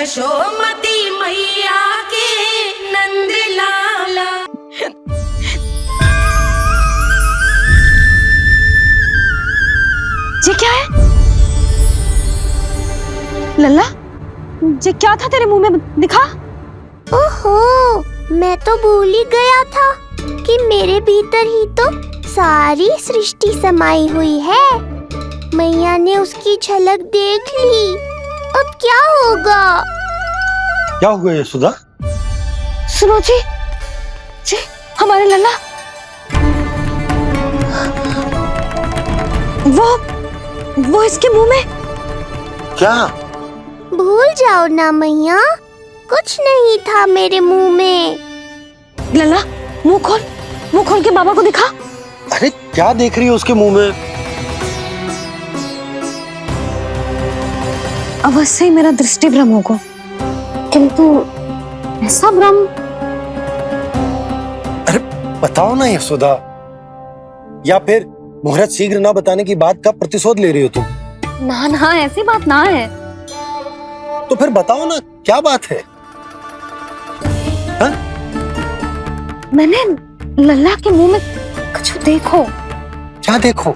यशोमती मैया के नंद लाला। ये क्या है लल्ला? ये क्या था तेरे मुंह में, दिखा। ओहो, मैं तो भूल ही गया था कि मेरे भीतर ही तो सारी सृष्टि समाई हुई है। मैया ने उसकी झलक देख ली, अब क्या होगा? क्या हुआ यशोदा? सुनो जी, हमारे लल्ला वो इसके मुंह में। क्या? भूल जाओ ना मैया, कुछ नहीं था मेरे मुंह में। लल्ला मुंह खोल के बाबा को दिखा। अरे क्या देख रही है उसके मुंह में? अवश्य ही मेरा दृष्टि भ्रम होगा, किंतु ऐसा भ्रम। अरे बताओ ना यशोदा, या फिर मुहूर्त शीघ्र ना बताने की बात का प्रतिशोध ले रही हो तुम? ना ऐसी बात ना है। तो फिर बताओ ना क्या बात है? हा? मैंने लल्ला के मुंह में कुछ देखो। क्या देखो?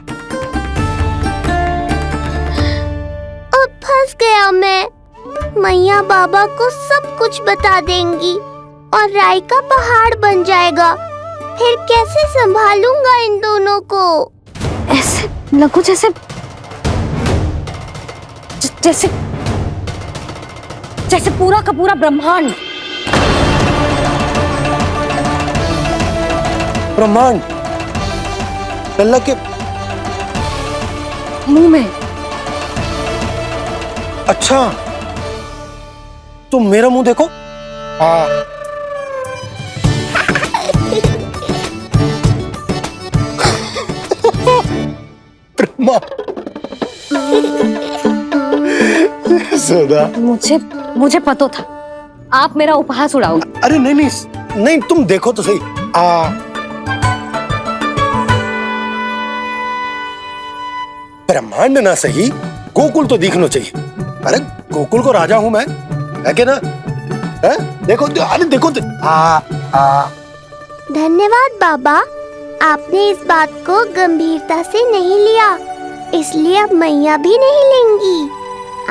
अब फंस गया मैं। मैया बाबा को सब कुछ बता देंगी और राय का पहाड़ बन जाएगा। फिर कैसे संभालूंगा इन दोनों को? ऐसे लगो जैसे पूरा का पूरा ब्रह्मांड। ब्रह्मांड लल्ला के मुंह में। अच्छा, तुम मेरा मुंह देखो। हाँ। यशोदा, मुझे पता था आप मेरा उपहास उड़ाओगे। अरे नहीं, तुम देखो तो सही। ब्रह्मांड ना सही, गोकुल तो दिखना चाहिए। अरे गोकुल को राजा हूं मैं, है कि ना? है? देखो, अरे देखो तो। धन्यवाद बाबा, आपने इस बात को गंभीरता से नहीं लिया, इसलिए अब मैया भी नहीं लेंगी।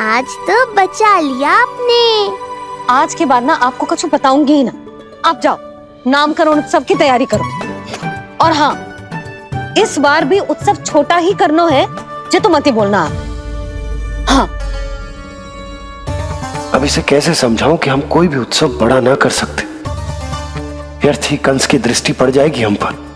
आज तो बचा लिया आपने। आज के बाद ना आपको कुछ बताऊंगी ही ना। आप जाओ, नामकरण उत्सव की तैयारी करो। और हाँ, इस बार भी उत्सव छोटा ही करना है, जो तो मत ही बोलना आप। हाँ। अब इसे कैसे समझाऊं कि हम कोई भी उत्सव बड़ा ना कर सकते? व्यर्थ ही कंस की दृष्टि पड़ जाएगी हम पर।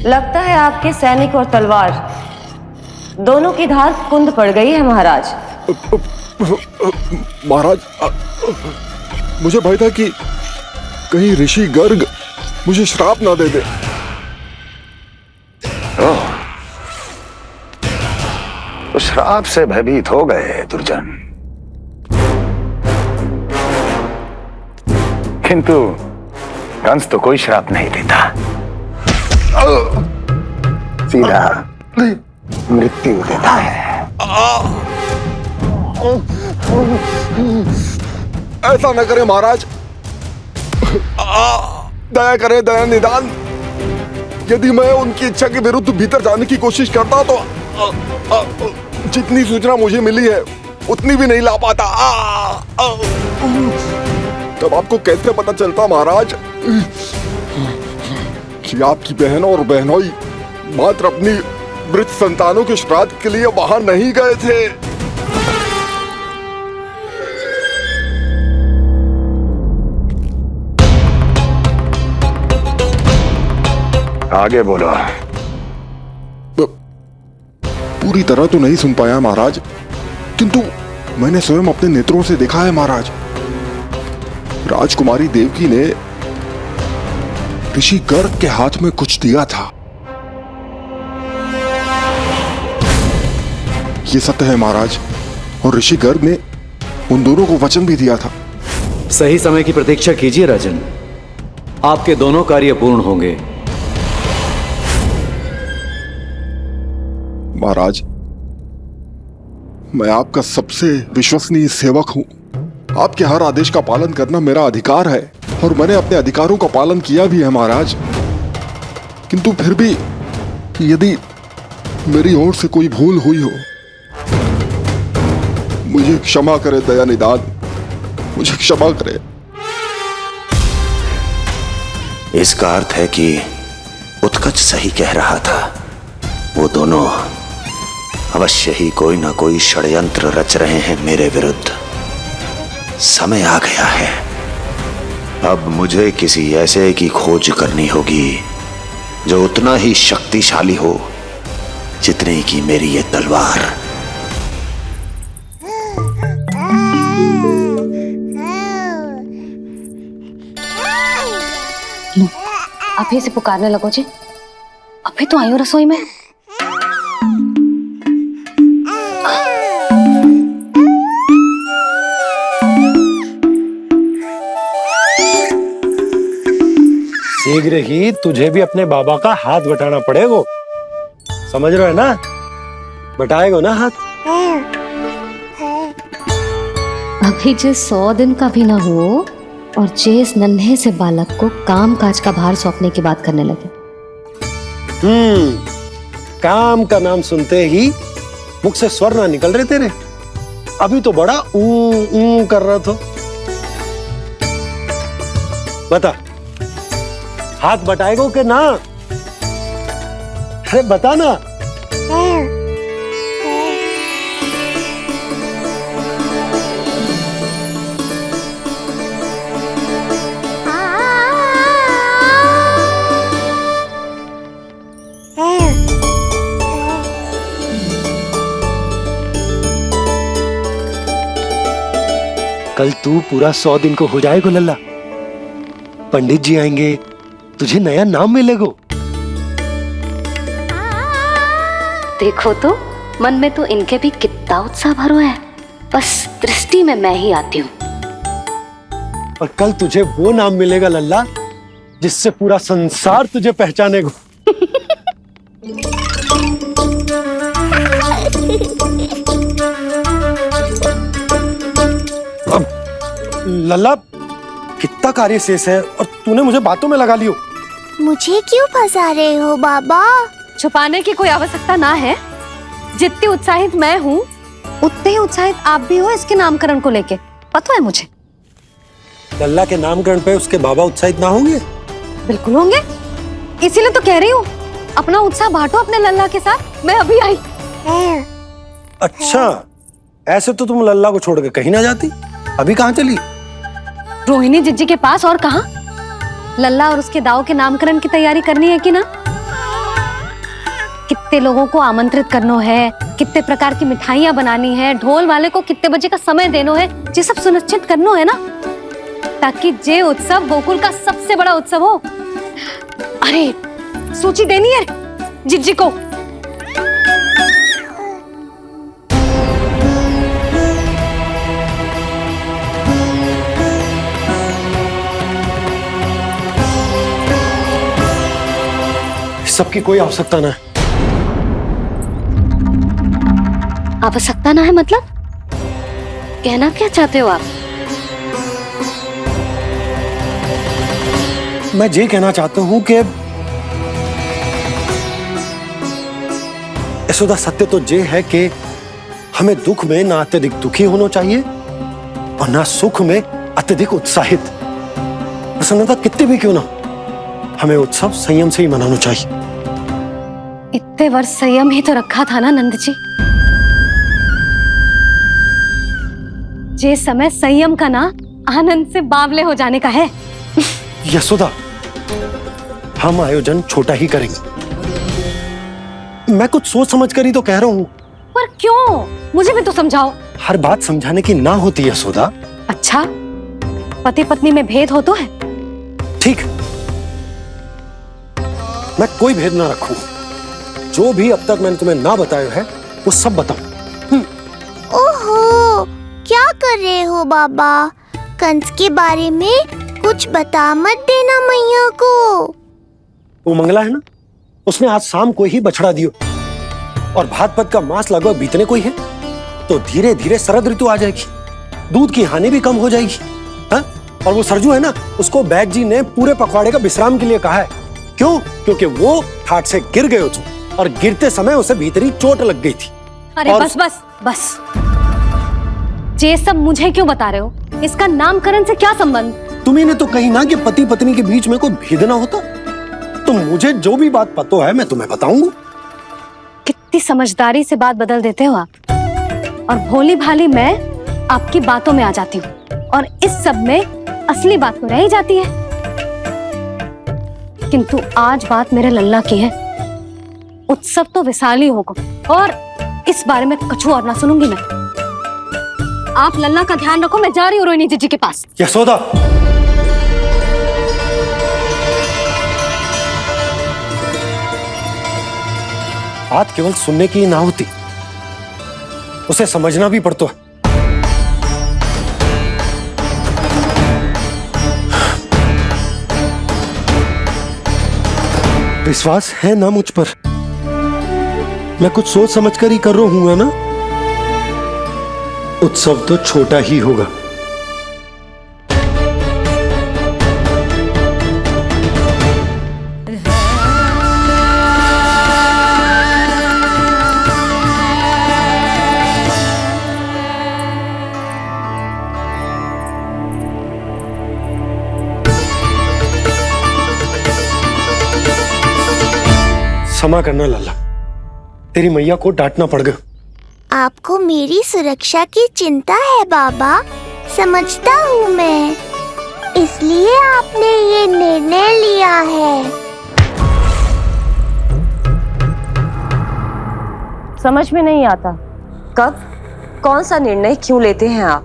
लगता है आपके सैनिक और तलवार दोनों की धार कुंद पड़ गई है महाराज। महाराज, मुझे भय था कि कहीं ऋषि गर्ग मुझे श्राप ना दे दे। तो श्राप से भयभीत हो गए दुर्जन, किंतु कंस तो कोई श्राप नहीं देता, सीधा मृत्यु देता है। ऐसा न करे महाराज, दया करें, दया निदान। यदि मैं उनकी इच्छा के विरुद्ध भीतर जाने की कोशिश करता तो जितनी सूचना मुझे मिली है उतनी भी नहीं ला पाता। तब आपको कैसे पता चलता महाराज कि आपकी बहन और बहनोई मात्र अपनी मृत संतानों के श्राद्ध के लिए वहां नहीं गए थे? आगे बोलो। पूरी तरह तो नहीं सुन पाया महाराज, किंतु मैंने स्वयं अपने नेत्रों से देखा है महाराज। राजकुमारी देवकी ने ऋषि गर्ग के हाथ में कुछ दिया था। ये सत्य है महाराज, और ऋषि गर्ग ने उन दोनों को वचन भी दिया था। सही समय की प्रतीक्षा कीजिए राजन, आपके दोनों कार्य पूर्ण होंगे। महाराज, मैं आपका सबसे विश्वसनीय सेवक हूं। आपके हर आदेश का पालन करना मेरा अधिकार है और मैंने अपने अधिकारों का पालन किया भी है महाराज। किंतु फिर भी यदि मेरी ओर से कोई भूल हुई हो, मुझे क्षमा करे दयानिदान, मुझे क्षमा करे। इसका अर्थ है कि उत्कच सही कह रहा था। वो दोनों अवश्य ही कोई ना कोई षड्यंत्र रच रहे हैं मेरे विरुद्ध। समय आ गया है, अब मुझे किसी ऐसे की खोज करनी होगी जो उतना ही शक्तिशाली हो जितनी की मेरी ये तलवार। अभी से पुकारने लगो जी, अभी तो आई हो रसोई में। शीघ्र ही तुझे भी अपने बाबा का हाथ बटाना पड़ेगा, समझ रहे हो ना? बटाएगा ना हाथ? अभी जो 100 दिन का भी ना हो और जिस नन्हे से बालक को काम काज का भार सौंपने की बात करने लगे। काम का नाम सुनते ही मुख से स्वर ना निकल रहे तेरे। अभी तो बड़ा ऊ कर रहा था। बता, हाथ बटाएगो कि ना? अरे बता ना। कल तू पूरा 100 दिन को हो जाएगा लल्ला। पंडित जी आएंगे, तुझे नया नाम मिलेगा। देखो तो मन में तो इनके भी कितना उत्साह भरो है, बस दृष्टि में मैं ही आती हूँ। और कल तुझे वो नाम मिलेगा लल्ला जिससे पूरा संसार तुझे पहचानेगा। अब लल्ला, कितना कार्य शेष है और तूने मुझे बातों में लगा लियो। मुझे क्यों फंसा रहे हो बाबा? छुपाने की कोई आवश्यकता ना है। जितनी उत्साहित मैं हूँ उतने ही उत्साहित आप भी हो इसके नामकरण को लेके, पता है मुझे। लल्ला के नामकरण पे उसके बाबा उत्साहित ना होंगे? बिल्कुल होंगे, इसीलिए तो कह रही हूँ अपना उत्साह बांटो अपने लल्ला के साथ। मैं अभी आई। अच्छा, ऐसे तो तुम लल्ला को छोड़ के कहीं ना जाती। अभी कहाँ चली? रोहिणी जिज्जी के पास, और कहाँ? लल्ला और उसके दाऊ के नामकरण की तैयारी करनी है कि ना? कितने लोगों को आमंत्रित करना है, कितने प्रकार की मिठाइयां बनानी है, ढोल वाले को कितने बजे का समय देना है, ये सब सुनिश्चित करना है ना, ताकि जे उत्सव गोकुल का सबसे बड़ा उत्सव हो। अरे सूची देनी है जिज्जी को। सबकी कोई आवश्यकता ना है। आवश्यकता ना है मतलब? कहना क्या चाहते हो आप? मैं ये कहना चाहता हूं कि यशोदा, सत्य तो ये है कि हमें दुख में ना अत्यधिक दुखी होना चाहिए और ना सुख में अत्यधिक उत्साहित। प्रसन्नता कितनी भी क्यों ना, हमें उत्सव संयम से ही मनाना चाहिए। इतने वर्ष संयम ही तो रखा था ना नंद जी। ये समय संयम का ना आनंद से बावले हो जाने का है। यशोदा, हम आयोजन छोटा ही करेंगे। मैं कुछ सोच समझ कर ही तो कह रहा हूँ। पर क्यों? मुझे भी तो समझाओ। हर बात समझाने की ना होती है यशोदा। अच्छा, पति पत्नी में भेद हो तो है? ठीक, मैं कोई भेद ना रखूं। जो भी अब तक मैंने तुम्हें ना बताया है वो सब बताऊं। ओहो, क्या कर रहे हो बाबा? कंस के बारे में कुछ बता मत देना मैया को। वो मंगला है ना, उसने आज शाम को ही बछड़ा दियो। और भाद्रपद का मास लगभग बीतने को ही है, तो धीरे धीरे शरद ऋतु आ जाएगी, दूध की हानि भी कम हो जाएगी। हाँ? और वो सरजू है ना, उसको बैग जी ने पूरे पखवाड़े का विश्राम के लिए कहा है। क्यों? क्योंकि वो ठाट से गिर गए थे और गिरते समय उसे भीतरी चोट लग गई थी। अरे बस बस बस, ये सब मुझे क्यों बता रहे हो? इसका नामकरण से क्या संबंध? तुम्ही ने तो कही ना कि पति पत्नी के बीच में कोई भेद ना होता। तो मुझे जो भी बात पता है मैं तुम्हें बताऊंगा। कितनी समझदारी से बात बदल देते हो आप, और भोली भाली मैं आपकी बातों में आ जाती हूँ, और इस सब में असली बात तो रह ही जाती है। किंतु आज बात मेरे लल्ला की है। उत्सव तो विशाल ही होगा, और इस बारे में कछु और ना सुनूंगी मैं। आप लल्ला का ध्यान रखो, मैं जा रही हूँ रोहिणी जीजी के पास। यशोदा, बात केवल सुनने की ना होती, उसे समझना भी पड़ता है। विश्वास है ना मुझ पर? मैं कुछ सोच समझ कर ही कर रहा हूं ना। उत्सव तो छोटा ही होगा। क्षमा करना लल्ला, तेरी मैया को डांटना पड़ गया। आपको मेरी सुरक्षा की चिंता है बाबा, समझता हूँ मैं, इसलिए आपने ये निर्णय लिया है। समझ में नहीं आता, कब कौन सा निर्णय क्यों लेते हैं आप?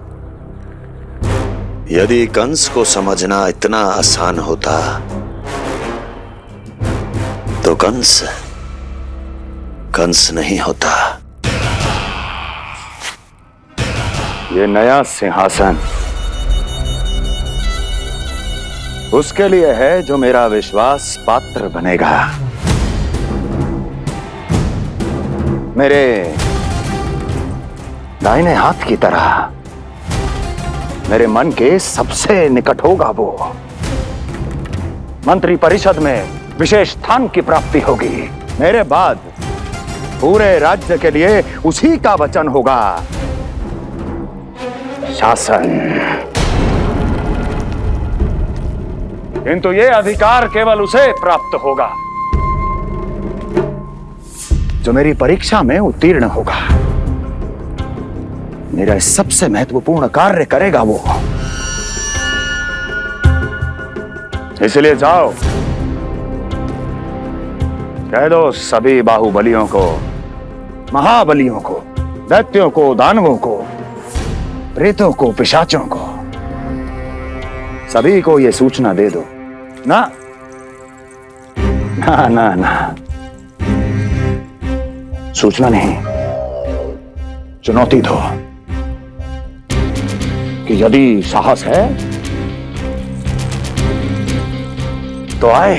यदि कंस को समझना इतना आसान होता तो कंस नहीं होता। ये नया सिंहासन उसके लिए है जो मेरा विश्वास पात्र बनेगा। मेरे दाहिने हाथ की तरह मेरे मन के सबसे निकट होगा वो। मंत्री परिषद में विशेष स्थान की प्राप्ति होगी। मेरे बाद पूरे राज्य के लिए उसी का वचन होगा। शासन। किंतु ये अधिकार केवल उसे प्राप्त होगा जो मेरी परीक्षा में उत्तीर्ण होगा। मेरा सबसे महत्वपूर्ण कार्य करेगा वो। इसलिए जाओ, कह दो सभी बाहुबलियों को, महाबलियों को, दैत्यों को, दानवों को, प्रेतों को, पिशाचों को, सभी को यह सूचना दे दो ना ना ना ना, सूचना नहीं, चुनौती दो कि यदि साहस है तो आए,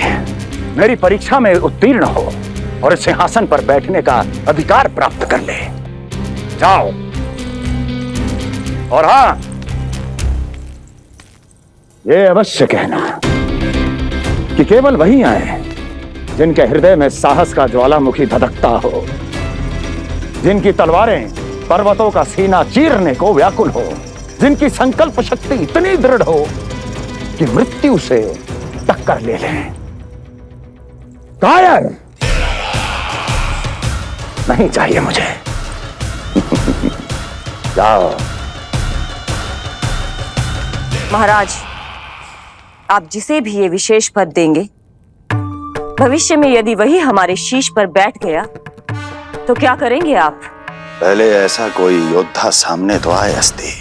मेरी परीक्षा में उत्तीर्ण हो और इस सिंहासन पर बैठने का अधिकार प्राप्त कर ले। जाओ। और हां, ये अवश्य कहना कि केवल वही आए जिनके हृदय में साहस का ज्वालामुखी धधकता हो, जिनकी तलवारें पर्वतों का सीना चीरने को व्याकुल हो, जिनकी संकल्प शक्ति इतनी दृढ़ हो कि मृत्यु से टक्कर ले लें। कायर नहीं चाहिए मुझे। जाओ। महाराज, आप जिसे भी ये विशेष पद देंगे, भविष्य में यदि वही हमारे शीश पर बैठ गया तो क्या करेंगे आप? पहले ऐसा कोई योद्धा सामने तो आए अस्ति,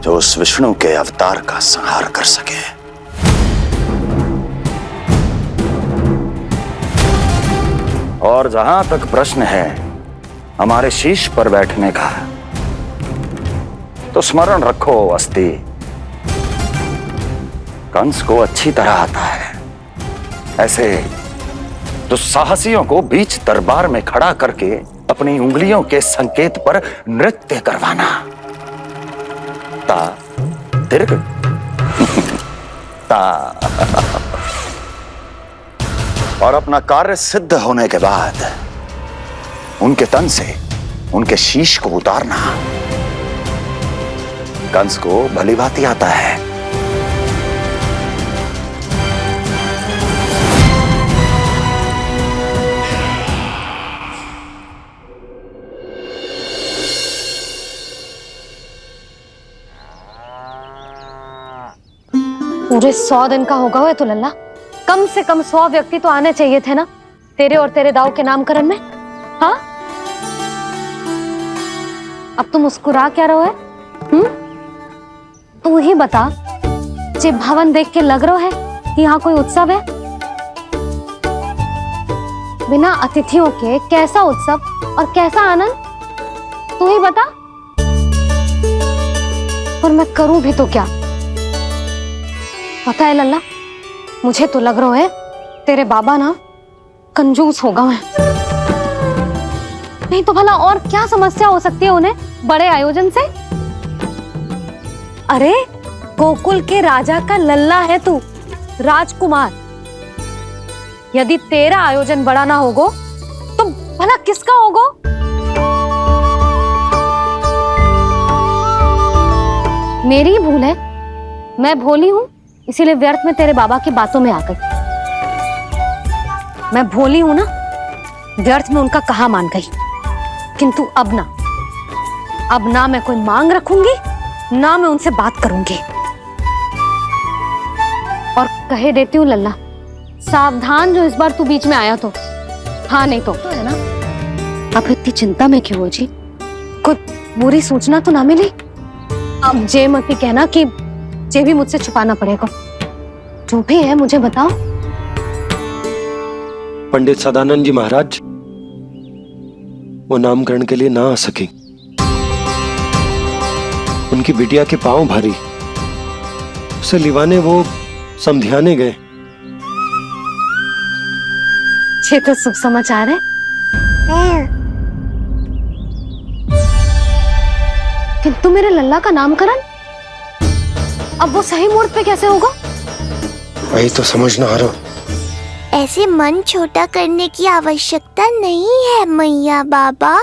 जो उस विष्णु के अवतार का संहार कर सके। और जहां तक प्रश्न है हमारे शीश पर बैठने का, तो स्मरण रखो अस्ति, कंस को अच्छी तरह आता है ऐसे दुस्साहसियों को बीच दरबार में खड़ा करके अपनी उंगलियों के संकेत पर नृत्य करवाना। ता दीर्घ ता। और अपना कार्य सिद्ध होने के बाद उनके तन से उनके शीश को उतारना कंस को भली भांति आता है। पूरे 100 दिन का होगा हुआ तो लल्ला, कम से कम 100 व्यक्ति तो आने चाहिए थे ना तेरे और तेरे दाऊ के नामकरण में। हाँ, अब तुम मुस्कुरा क्या रहो है? तू ही बता, जे भवन देख के लग रहा है कि यहाँ कोई उत्सव है? बिना अतिथियों के कैसा उत्सव और कैसा आनंद, तू ही बता। और मैं करूं भी तो क्या? पता है लल्ला, मुझे तो लग रहा है तेरे बाबा ना कंजूस होगा है। नहीं तो भला और क्या समस्या हो सकती है उन्हें बड़े आयोजन से? अरे गोकुल के राजा का लल्ला है तू, राजकुमार। यदि तेरा आयोजन बड़ा ना होगो तो भला किसका होगो? मेरी भूल है, मैं भोली हूं, इसीलिए व्यर्थ में तेरे बाबा की बातों में आ गई। मैं भोली हूं ना, व्यर्थ में उनका कहा मान गई। किंतु अब ना मैं कोई मांग रखूंगी, ना मैं उनसे बात करूंगी। और कहे देती हूँ लल्ला, सावधान जो इस बार तू बीच में आया तो। हाँ नहीं तो है ना। अब इतनी चिंता में क्यों हो जी? कोई बुरी सूचना तो ना मिली? अब जे मत ही कहना कि जे भी मुझसे छुपाना पड़ेगा। जो भी है मुझे बताओ। पंडित सदानंद जी महाराज वो नामकरण के लिए ना आ सके। उनकी बिटिया के पांव भारी, उसे लिवाने वो समधियाने गए। ये तो शुभ समाचार है। किंतु मेरे लल्ला का नामकरण अब वो सही मुहूर्त पे कैसे होगा? वही तो समझ ना आ रहा। ऐसे मन छोटा करने की आवश्यकता नहीं है मैया बाबा।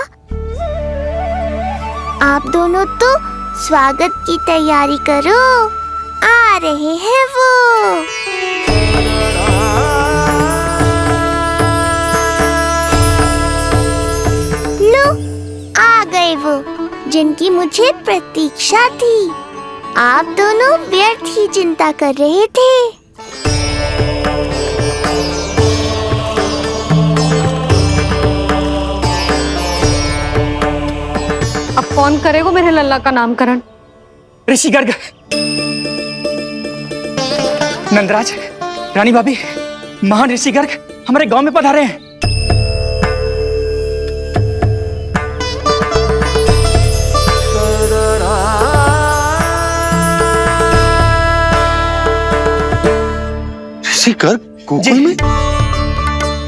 आप दोनों तो स्वागत की तैयारी करो, आ रहे हैं वो। लो, आ गए वो जिनकी मुझे प्रतीक्षा थी। आप दोनों व्यर्थ ही चिंता कर रहे थे। अब कौन करेगा मेरे लल्ला का नामकरण? ऋषि गर्ग, नंदराज, रानी भाभी, महान ऋषि गर्ग हमारे गांव में पधारे हैं। ऋषि गर्ग गोकुल में?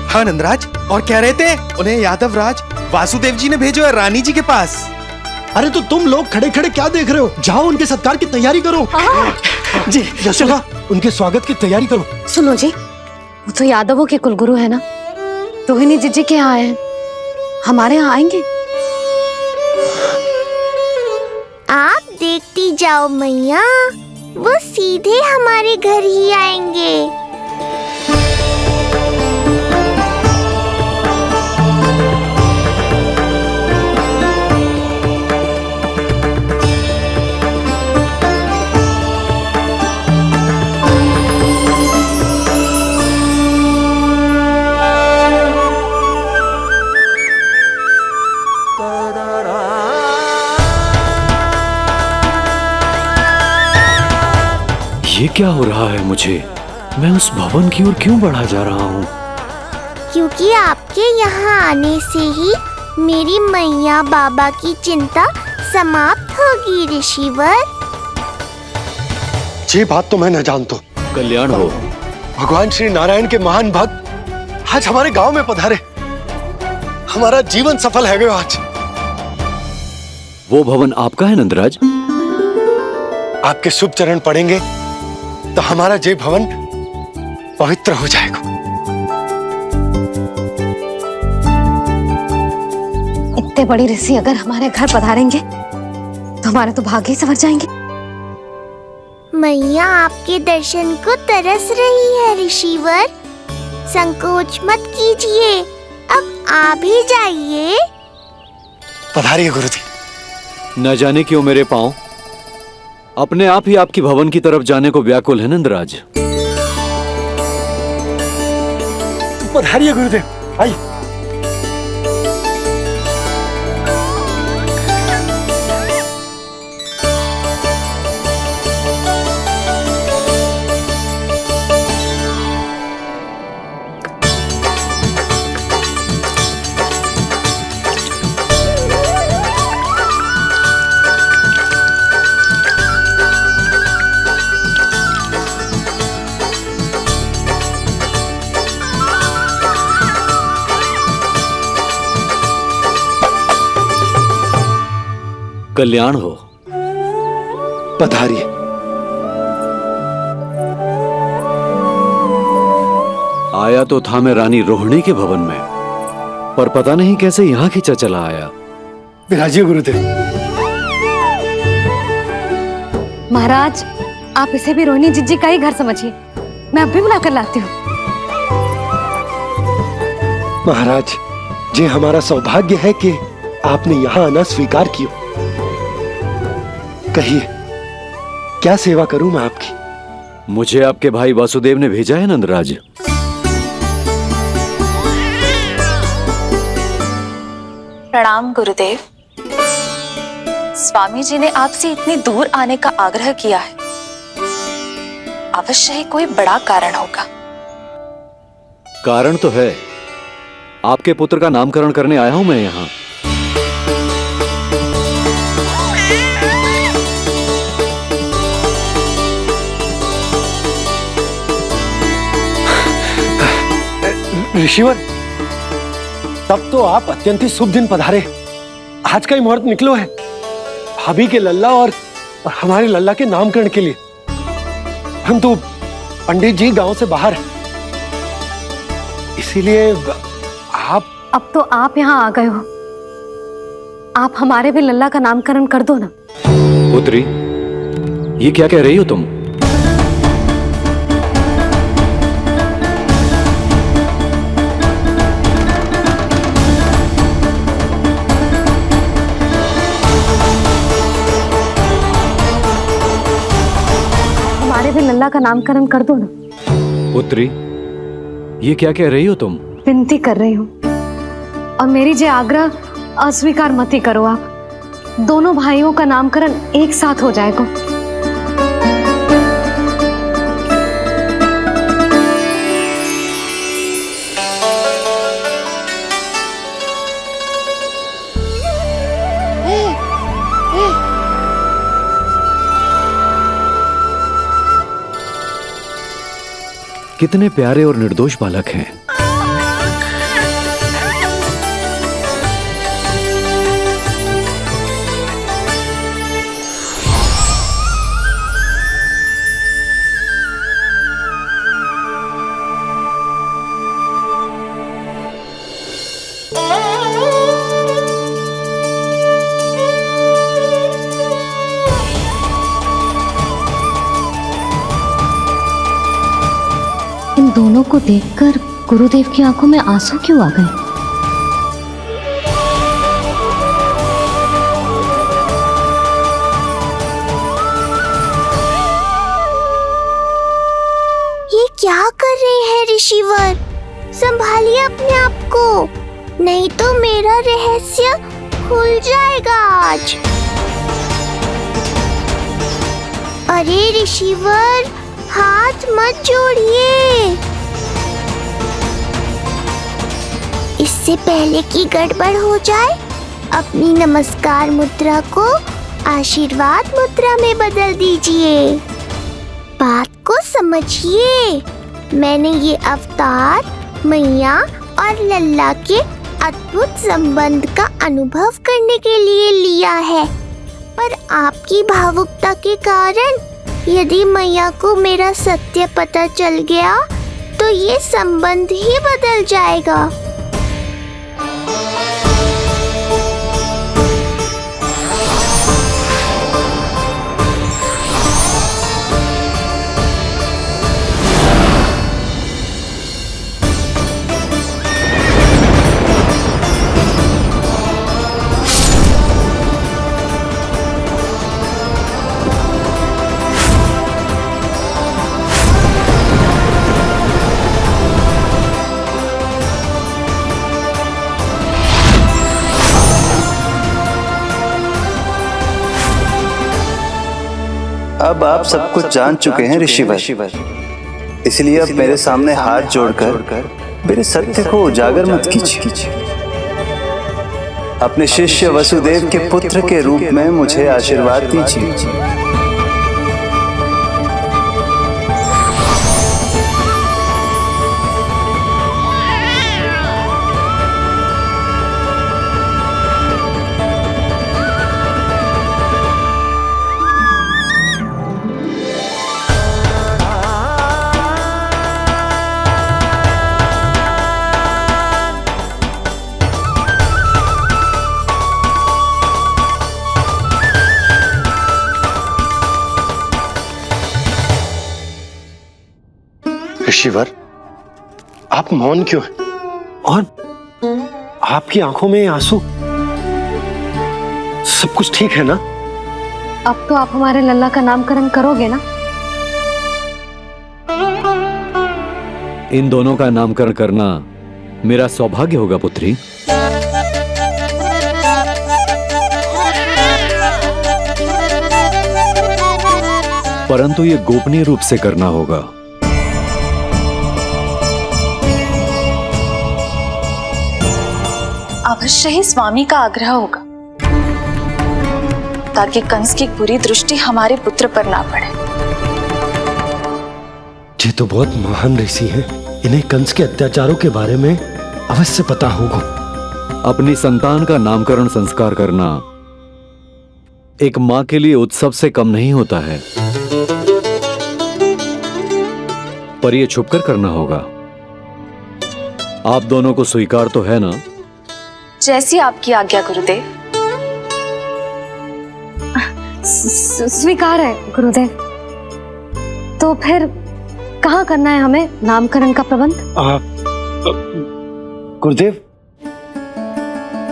हाँ नंदराज, और कह रहे थे उन्हें यादव राज वासुदेव जी ने भेजो है रानी जी के पास। अरे तो तुम लोग खड़े खड़े क्या देख रहे हो? जाओ उनके सत्कार की तैयारी करो। जी यशोदा, उनके स्वागत की तैयारी करो। सुनो जी, वो तो यादवों के कुलगुरु है ना, रोहिणी जीजी के यहाँ आए, हमारे यहाँ आएंगे। आप देखती जाओ मैया, वो सीधे हमारे घर ही आएंगे। ये क्या हो रहा है मुझे? मैं उस भवन की ओर क्यों बढ़ा जा रहा हूँ? क्योंकि आपके यहाँ आने से ही मेरी मैया बाबा की चिंता समाप्त होगी ऋषिवर। ये बात तो मैं न जानता। कल्याण हो। भगवान श्री नारायण के महान भक्त आज हमारे गांव में पधारे। हमारा जीवन सफल है गयो आज। वो भवन आपका है नंदराज? आपके शुभ चरण पड़ेंगे तो हमारा जय भवन पवित्र हो जाएगा। इतने बड़ी ऋषि अगर हमारे घर पधारेंगे तो हमारे तो भाग्य ही संवर जाएंगे। मैया आपके दर्शन को तरस रही है ऋषिवर। संकोच मत कीजिए, अब आ भी जाइए। पधारिए गुरुदेव। न जाने क्यों मेरे पांव अपने आप ही आपकी भवन की तरफ जाने को व्याकुल है नंदराज। पधारिए गुरुदेव, आइए। कल्याण हो। पधारिए। आया तो था मैं रानी रोहिणी के भवन में, पर पता नहीं कैसे यहाँ खींचा चला आया। विराजिए गुरुदेव। महाराज, आप इसे भी रोहिणी जिज्जी का ही घर समझिए। मैं अब भी बुलाकर लाती हूँ। महाराज, ये हमारा सौभाग्य है कि आपने यहाँ आना स्वीकार किया। कहिए, क्या सेवा करूं मैं आपकी? मुझे आपके भाई वासुदेव ने भेजा है नंदराज। प्रणाम गुरुदेव। स्वामी जी ने आपसे इतनी दूर आने का आग्रह किया है। अवश्य ही कोई बड़ा कारण होगा। कारण तो है, आपके पुत्र का नामकरण करने आया हूं मैं यहाँ। ऋषिवर, तब तो आप अत्यंत ही शुभ दिन पधारे। आज का ही मुहूर्त निकलो है भाभी के लल्ला और हमारे लल्ला के नामकरण के लिए। हम तो पंडित जी गांव से बाहर हैं, इसीलिए आप। अब तो आप यहाँ आ गए हो, आप हमारे भी लल्ला का नामकरण कर दो ना। पुत्री, ये क्या कह रही हो तुम? भी लल्ला का नामकरण कर दो ना। पुत्री, ये क्या कह रही हो तुम? विनती कर रही हूँ, और मेरी जे आग्रह अस्वीकार मत ही करो। आप दोनों भाइयों का नामकरण एक साथ हो जाएगा। कितने प्यारे और निर्दोष बालक हैं। इन दोनों को देखकर गुरुदेव की आंखों में आंसू क्यों आ गए? ये क्या कर रहे हैं ऋषिवर? संभालिए अपने आप को, नहीं तो मेरा रहस्य खुल जाएगा आज। अरे ऋषिवर, हाथ मत जोड़िए। इससे पहले कि गड़बड़ हो जाए, अपनी नमस्कार मुद्रा को आशीर्वाद मुद्रा में बदल दीजिए। बात को समझिए। मैंने ये अवतार मैया और लल्ला के अद्भुत संबंध का अनुभव करने के लिए लिया है। पर आपकी भावुकता के कारण यदि मैया को मेरा सत्य पता चल गया तो ये संबंध ही बदल जाएगा। अब आप सब कुछ जान चुके हैं ऋषिवर, इसलिए अब मेरे सामने हाथ जोड़कर मेरे सत्य को उजागर मत कीजिए। अपने शिष्य वसुदेव के पुत्र के रूप में मुझे आशीर्वाद दीजिए। ऋषिवर, आप मौन क्यों हैं? और आपकी आंखों में आंसू? सब कुछ ठीक है ना? अब तो आप हमारे लल्ला का नामकरण करोगे ना? इन दोनों का नामकरण करना मेरा सौभाग्य होगा पुत्री। परंतु ये गोपनीय रूप से करना होगा। अवश्य ही स्वामी का आग्रह होगा, ताकि कंस की बुरी दृष्टि हमारे पुत्र पर ना पड़े। ये तो बहुत महान ऋषि हैं, इन्हें कंस के अत्याचारों के बारे में अवश्य पता होगा। अपनी संतान का नामकरण संस्कार करना एक मां के लिए उत्सव से कम नहीं होता है, पर यह छुपकर करना होगा। आप दोनों को स्वीकार तो है ना? जैसी आपकी आज्ञा गुरुदेव। स्वीकार है गुरुदेव। तो फिर कहाँ करना है हमें नामकरण का प्रबंध? गुरुदेव,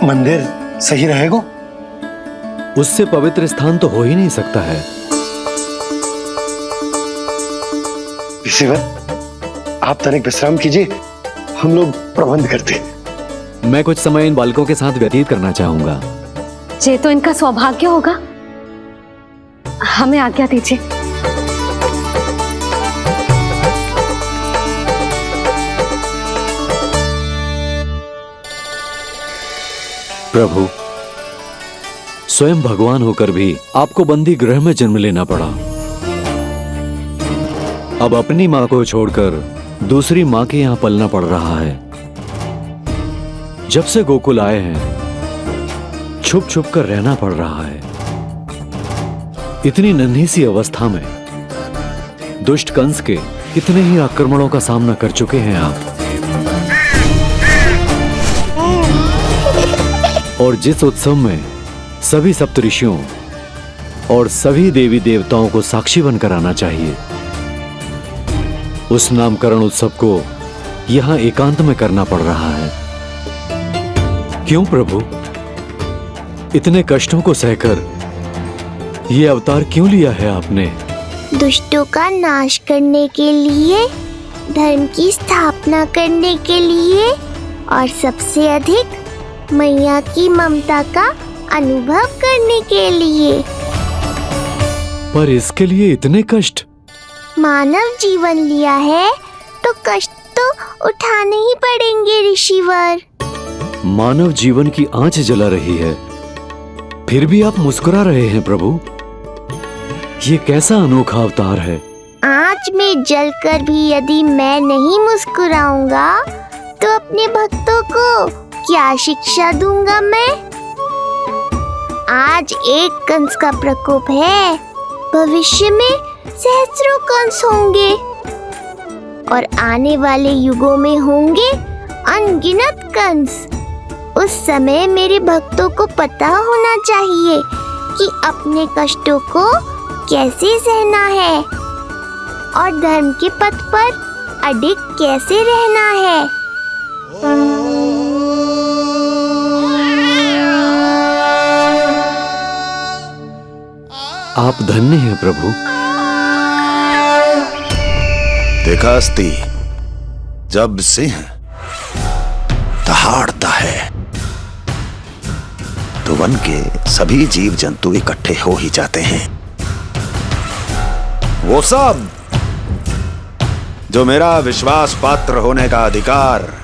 मंदिर सही रहेगा? उससे पवित्र स्थान तो हो ही नहीं सकता है। ऋषिवर, आप तनिक विश्राम कीजिए, हम लोग प्रबंध करते हैं। मैं कुछ समय इन बालकों के साथ व्यतीत करना चाहूंगा। ये तो इनका सौभाग्य होगा। हमें आज्ञा दीजिए। प्रभु, स्वयं भगवान होकर भी आपको बंदी गृह में जन्म लेना पड़ा। अब अपनी मां को छोड़कर दूसरी मां के यहां पलना पड़ रहा है। जब से गोकुल आए हैं छुप छुप कर रहना पड़ रहा है। इतनी नन्ही सी अवस्था में दुष्ट कंस के कितने ही आक्रमणों का सामना कर चुके हैं आप। और जिस उत्सव में सभी सप्तऋषियों और सभी देवी देवताओं को साक्षी बनकर आना चाहिए, उस नामकरण उत्सव को यहां एकांत में करना पड़ रहा है। क्यों प्रभु, इतने कष्टों को सहकर ये अवतार क्यों लिया है आपने? दुष्टों का नाश करने के लिए, धर्म की स्थापना करने के लिए और सबसे अधिक मैया की ममता का अनुभव करने के लिए। पर इसके लिए इतने कष्ट? मानव जीवन लिया है तो कष्ट तो उठाने ही पड़ेंगे ऋषिवर। मानव जीवन की आंच जला रही है, फिर भी आप मुस्कुरा रहे हैं प्रभु। ये कैसा अनोखा अवतार है। आंच में जलकर भी यदि मैं नहीं मुस्कुराऊंगा तो अपने भक्तों को क्या शिक्षा दूंगा मैं? आज एक कंस का प्रकोप है, भविष्य में सहस्रों कंस होंगे और आने वाले युगों में होंगे अनगिनत कंस। उस समय मेरे भक्तों को पता होना चाहिए कि अपने कष्टों को कैसे सहना है और धर्म के पथ पर अडिग कैसे रहना है। आप धन्य हैं प्रभु। देखा अस्ति, जब सिंह दहाड़ता है तो वन के सभी जीव जंतु इकट्ठे हो ही जाते हैं। वो सब जो मेरा विश्वास पात्र होने का अधिकार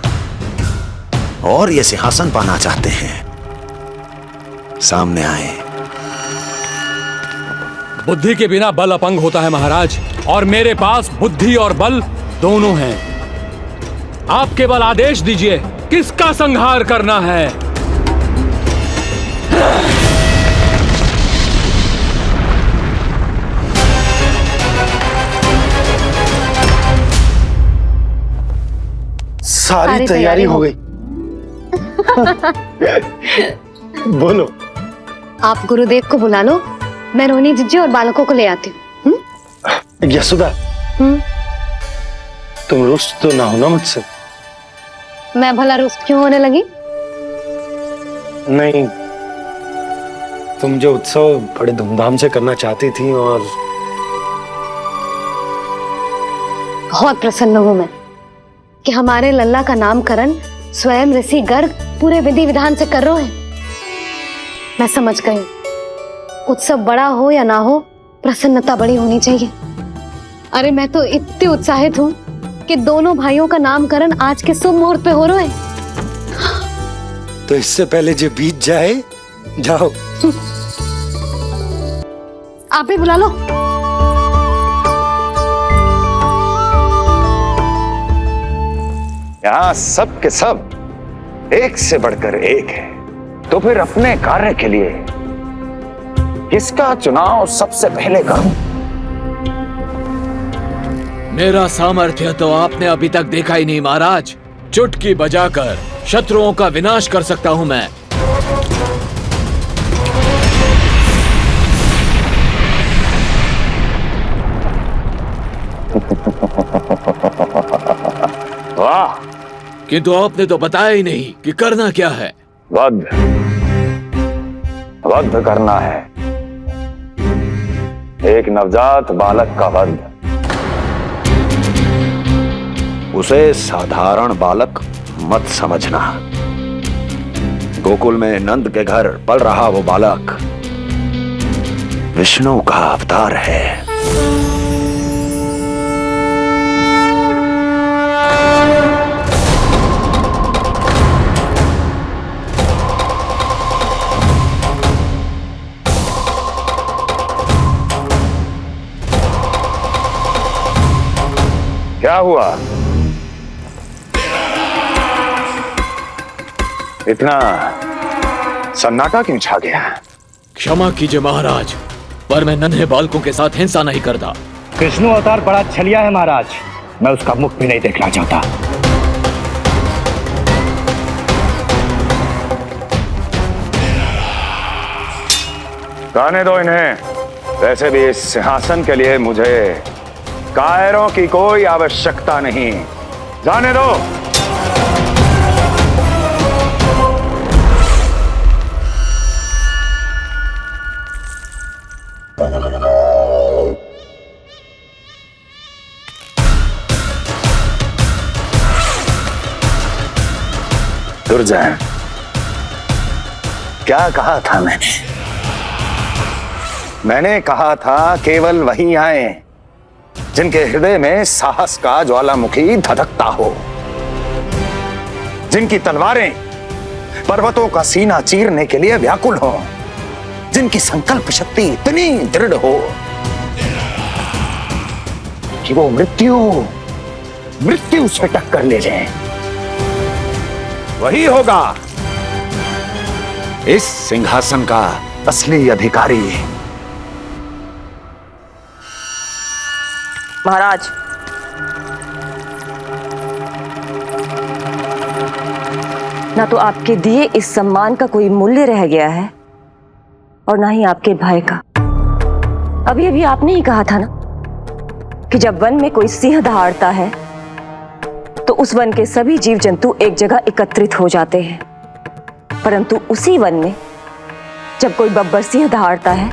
और ये सिंहासन पाना चाहते हैं, सामने आए। बुद्धि के बिना बल अपंग होता है महाराज, और मेरे पास बुद्धि और बल दोनों हैं। आप केवल आदेश दीजिए किसका संहार करना है। सारी तैयारी हो गई। बोलो। आप गुरुदेव को बुला लो, मैं रोनी जीजी और बालकों को ले आती हूँ। यशोदा, तुम रुष्ट तो ना हो ना मुझसे? मैं भला रुष्ट क्यों होने लगी? नहीं, तुम जो उत्सव बड़े धूमधाम से करना चाहती थी और बहुत प्रसन्न हूँ मैं कि हमारे लल्ला का नामकरण स्वयं ऋषि गर्ग पूरे विधि विधान से कर रहे हैं। मैं समझ गई, उत्सव बड़ा हो या ना हो, प्रसन्नता बड़ी होनी चाहिए। अरे मैं तो इतनी उत्साहित हूँ कि दोनों भाइयों का नामकरण आज के शुभ मुहूर्त पे हो रहा है। तो इससे पहले जो बीत जाए, जाओ। आप भी बुला लो। यहाँ सब के सब एक से बढ़कर एक है, तो फिर अपने कार्य के लिए किसका चुनाव सबसे पहले करूं? मेरा सामर्थ्य तो आपने अभी तक देखा ही नहीं महाराज। चुटकी बजाकर शत्रुओं का विनाश कर सकता हूं मैं। वाह! किंतु आपने तो बताया ही नहीं कि करना क्या है। वध करना है, एक नवजात बालक का वध। उसे साधारण बालक मत समझना। गोकुल में नंद के घर पल रहा वो बालक विष्णु का अवतार है। क्या हुआ? इतना सन्नाटा क्यों छा गया? क्षमा कीजिए महाराज, पर मैं नन्हे बालकों के साथ हिंसा नहीं करता। विष्णु अवतार बड़ा छलिया है महाराज, मैं उसका मुख भी नहीं देखना चाहता। जाने दो इन्हें। वैसे भी इस सिंहासन के लिए मुझे कायरों की कोई आवश्यकता नहीं। जाने दो। दुर्जय, क्या कहा था मैंने कहा था केवल वही आए जिनके हृदय में साहस का ज्वालामुखी धधकता हो, जिनकी तलवारें पर्वतों का सीना चीरने के लिए व्याकुल हो, जिनकी संकल्प शक्ति इतनी दृढ़ हो कि वो मृत्यु से टक्कर ले जाएं। वही होगा इस सिंहासन का असली अधिकारी। महाराज, ना तो आपके दिए इस सम्मान का कोई मूल्य रह गया है और ना ही आपके भय का। अभी अभी आपने ही कहा था ना कि जब वन में कोई सिंह दहाड़ता है तो उस वन के सभी जीव जंतु एक जगह एकत्रित हो जाते हैं, परंतु उसी वन में जब कोई बब्बर सिंह दहाड़ता है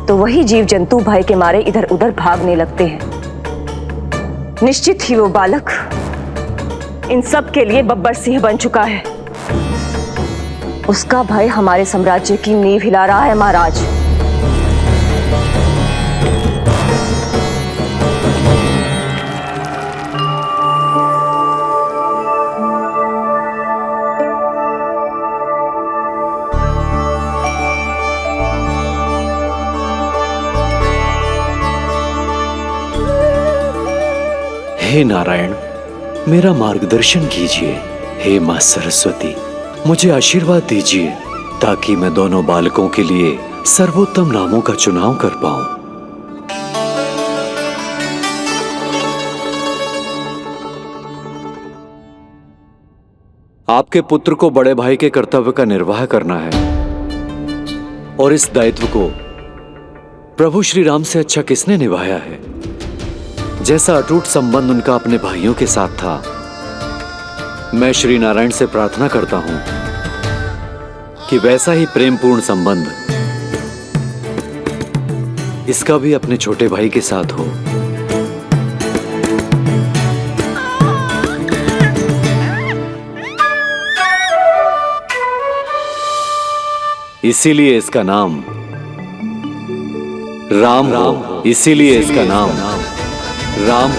तो वही जीव जंतु भय के मारे इधर उधर भागने लगते हैं। निश्चित ही वो बालक इन सब के लिए बब्बर सिंह बन चुका है। उसका भय हमारे साम्राज्य की नींव हिला रहा है महाराज। हे नारायण, मेरा मार्गदर्शन कीजिए। हे मां सरस्वती, मुझे आशीर्वाद दीजिए ताकि मैं दोनों बालकों के लिए सर्वोत्तम नामों का चुनाव कर पाऊं। आपके पुत्र को बड़े भाई के कर्तव्य का निर्वाह करना है और इस दायित्व को प्रभु श्री राम से अच्छा किसने निभाया है? जैसा अटूट संबंध उनका अपने भाइयों के साथ था, मैं श्री नारायण से प्रार्थना करता हूं कि वैसा ही प्रेमपूर्ण संबंध इसका भी अपने छोटे भाई के साथ हो। इसीलिए इसका नाम राम हो। इसीलिए इसका नाम राम,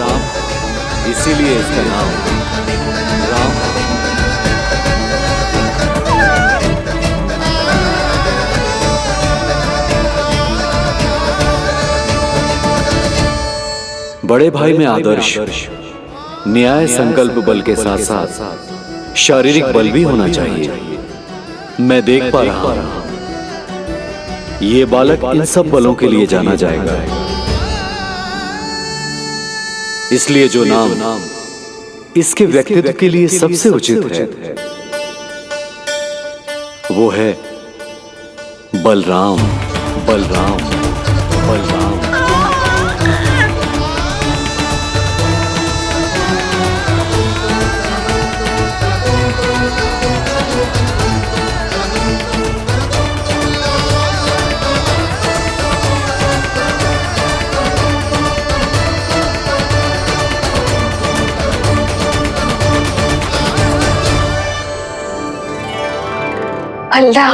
इसीलिए इसका नाम राम। बड़े भाई में आदर्श, न्याय, संकल्प बल के साथ साथ शारीरिक बल भी होना चाहिए। मैं देख पा रहा हूं ये बालक इन सब बलों के लिए जाना जाएगा। इसलिए जो नाम इसके व्यक्तित्व के लिए सबसे उचित है वो है बलराम। बलराम, बलराम। अल्लाह।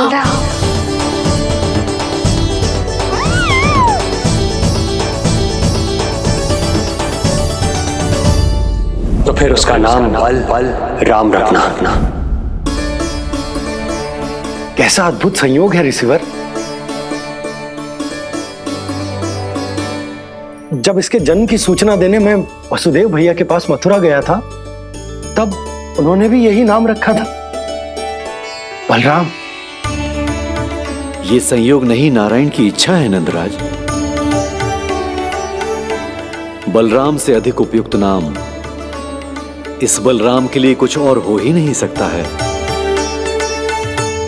तो फिर उसका नाम बल राम रखना। कैसा अद्भुत संयोग है रिसीवर। जब इसके जन्म की सूचना देने मैं वसुदेव भैया के पास मथुरा गया था, तब उन्होंने भी यही नाम रखा था, बलराम। ये संयोग नहीं, नारायण की इच्छा है नंदराज। बलराम से अधिक उपयुक्त नाम इस बलराम के लिए कुछ और हो ही नहीं सकता है।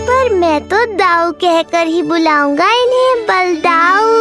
पर मैं तो दाऊ कहकर ही बुलाऊंगा इन्हें, बलदाऊ।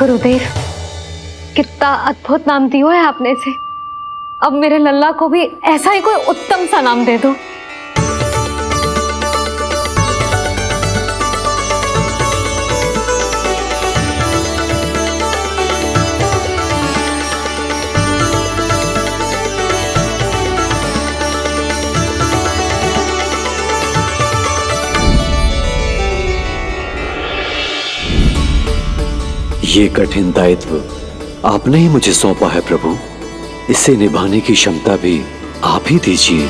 गुरुदेव, कितना अद्भुत नाम दिया है आपने इसे। अब मेरे लल्ला को भी ऐसा ही कोई उत्तम सा नाम दे दो। ये कठिन दायित्व आपने ही मुझे सौंपा है प्रभु। इसे निभाने की क्षमता भी आप ही दीजिए।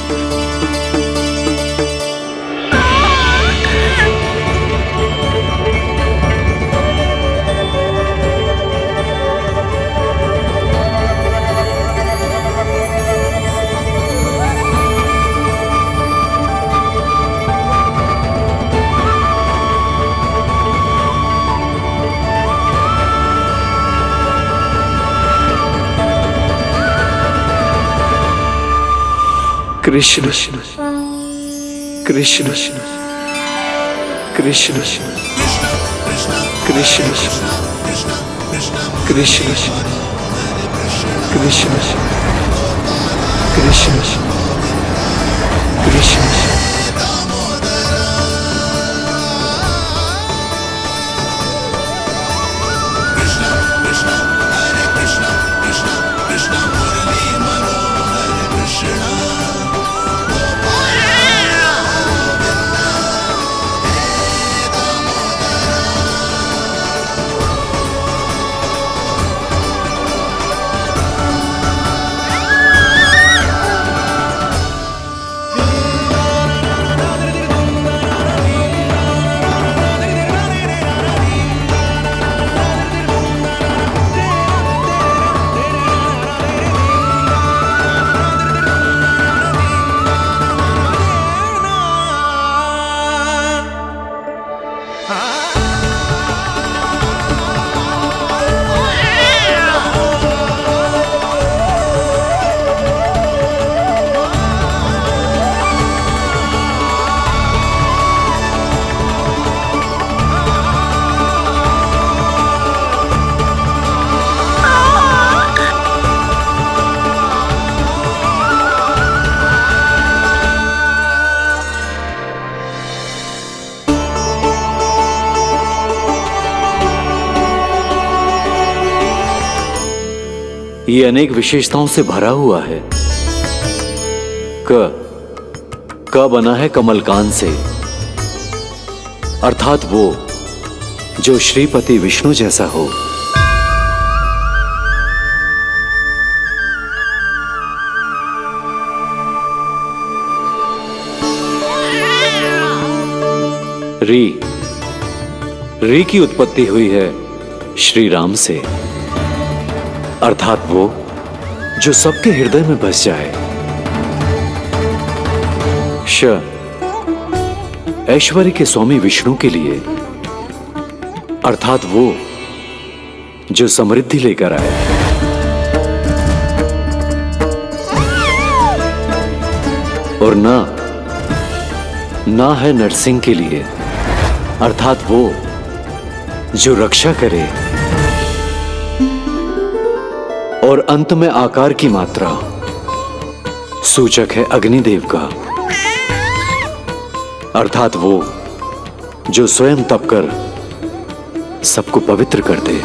कृष्ण कृष्ण कृष्ण कृष्ण कृष्ण कृष्ण कृष्ण कृष्ण। ये अनेक विशेषताओं से भरा हुआ है। क बना है कमलकांत से, अर्थात वो जो श्रीपति विष्णु जैसा हो। री की उत्पत्ति हुई है श्री राम से, अर्थात वो जो सबके हृदय में बस जाए। ऐश्वर्य के स्वामी विष्णु के लिए, अर्थात वो जो समृद्धि लेकर आए। और ना है नरसिंह के लिए, अर्थात वो जो रक्षा करे। और अंत में आकार की मात्रा सूचक है अग्निदेव का, अर्थात वो जो स्वयं तप कर सबको पवित्र कर दे।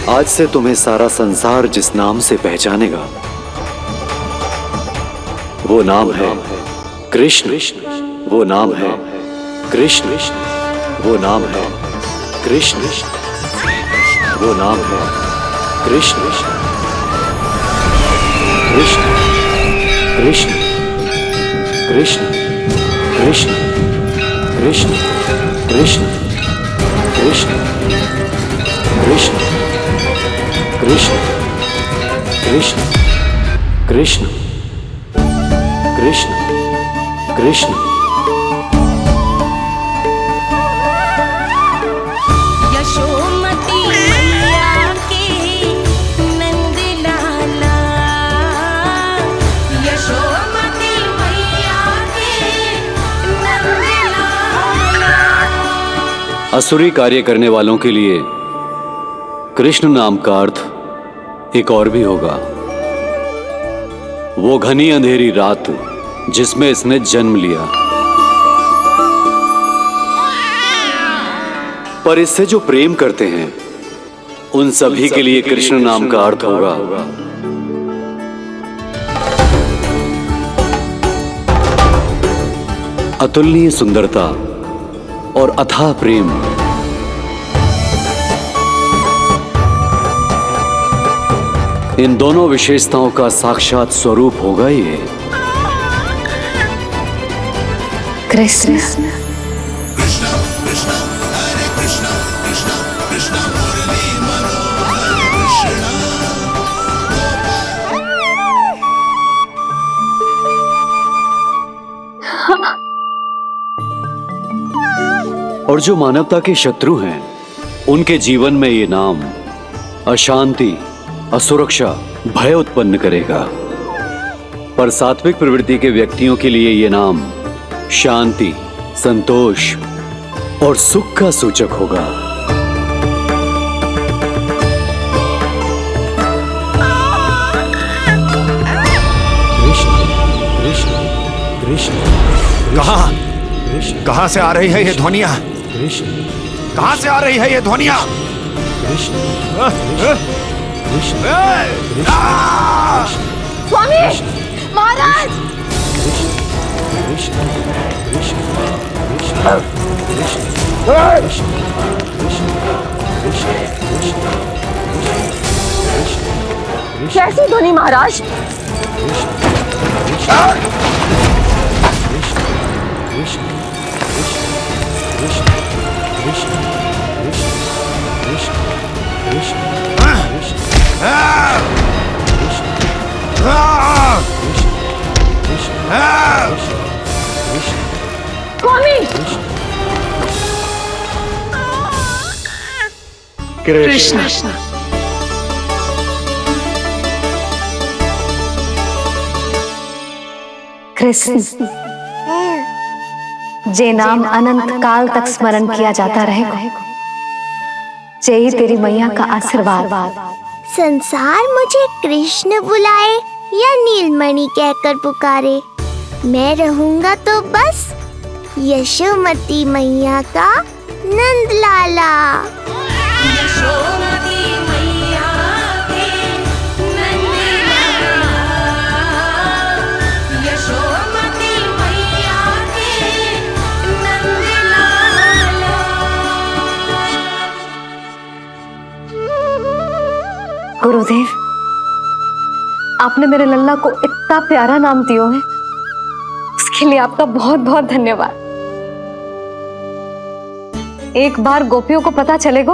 आज से तुम्हें सारा संसार जिस नाम से पहचानेगा वो नाम है कृष्ण। वो नाम है कृष्ण। वो नाम है कृष्ण। वो नाम है कृष्ण। कृष्ण कृष्ण कृष्ण कृष्ण कृष्ण कृष्ण कृष्ण कृष्ण कृष्ण कृष्ण कृष्ण कृष्ण कृष्ण। असुरी कार्य करने वालों के लिए कृष्ण नाम का अर्थ एक और भी होगा। वो घनी अंधेरी रात जिसमें इसने जन्म लिया, पर इससे जो प्रेम करते हैं उन सभी के लिए कृष्ण नाम का अर्थ होगा अतुलनीय सुंदरता और अथाह प्रेम। इन दोनों विशेषताओं का साक्षात स्वरूप होगा ये कृष्ण। और जो मानवता के शत्रु हैं उनके जीवन में ये नाम अशांति, असुरक्षा, भय उत्पन्न करेगा, पर सात्विक प्रवृत्ति के व्यक्तियों के लिए ये नाम शांति, संतोष और सुख का सूचक होगा। कहां से आ रही है ये ध्वनियां? कहां से आ रही है ये ध्वनियां? स्वामी महाराज, कैसी ध्वनि महाराज? स्वामी कृष्ण। कृष्ण, जे नाम अनंत काल तक स्मरण किया जाता रहेगा, जय तेरी मैया का आशीर्वाद। संसार मुझे कृष्ण बुलाए या नीलमणि कहकर पुकारे, मैं रहूंगा तो बस यशोमती मैया का नंद लाला। यशोमती मैया के नंद लाला, यशोमती मैया के नंद लाला। गुरुदेव, आपने मेरे लल्ला को इतना प्यारा नाम दियो है, उसके लिए आपका बहुत बहुत धन्यवाद। एक बार गोपियों को पता चलेगा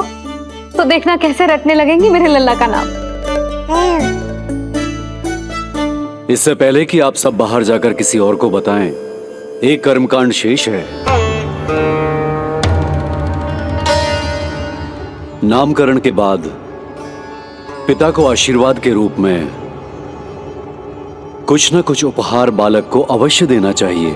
तो देखना कैसे रटने लगेंगी मेरे लल्ला का नाम। इससे पहले कि आप सब बाहर जाकर किसी और को बताएं, एक कर्मकांड शेष है। नामकरण के बाद पिता को आशीर्वाद के रूप में कुछ न कुछ उपहार बालक को अवश्य देना चाहिए।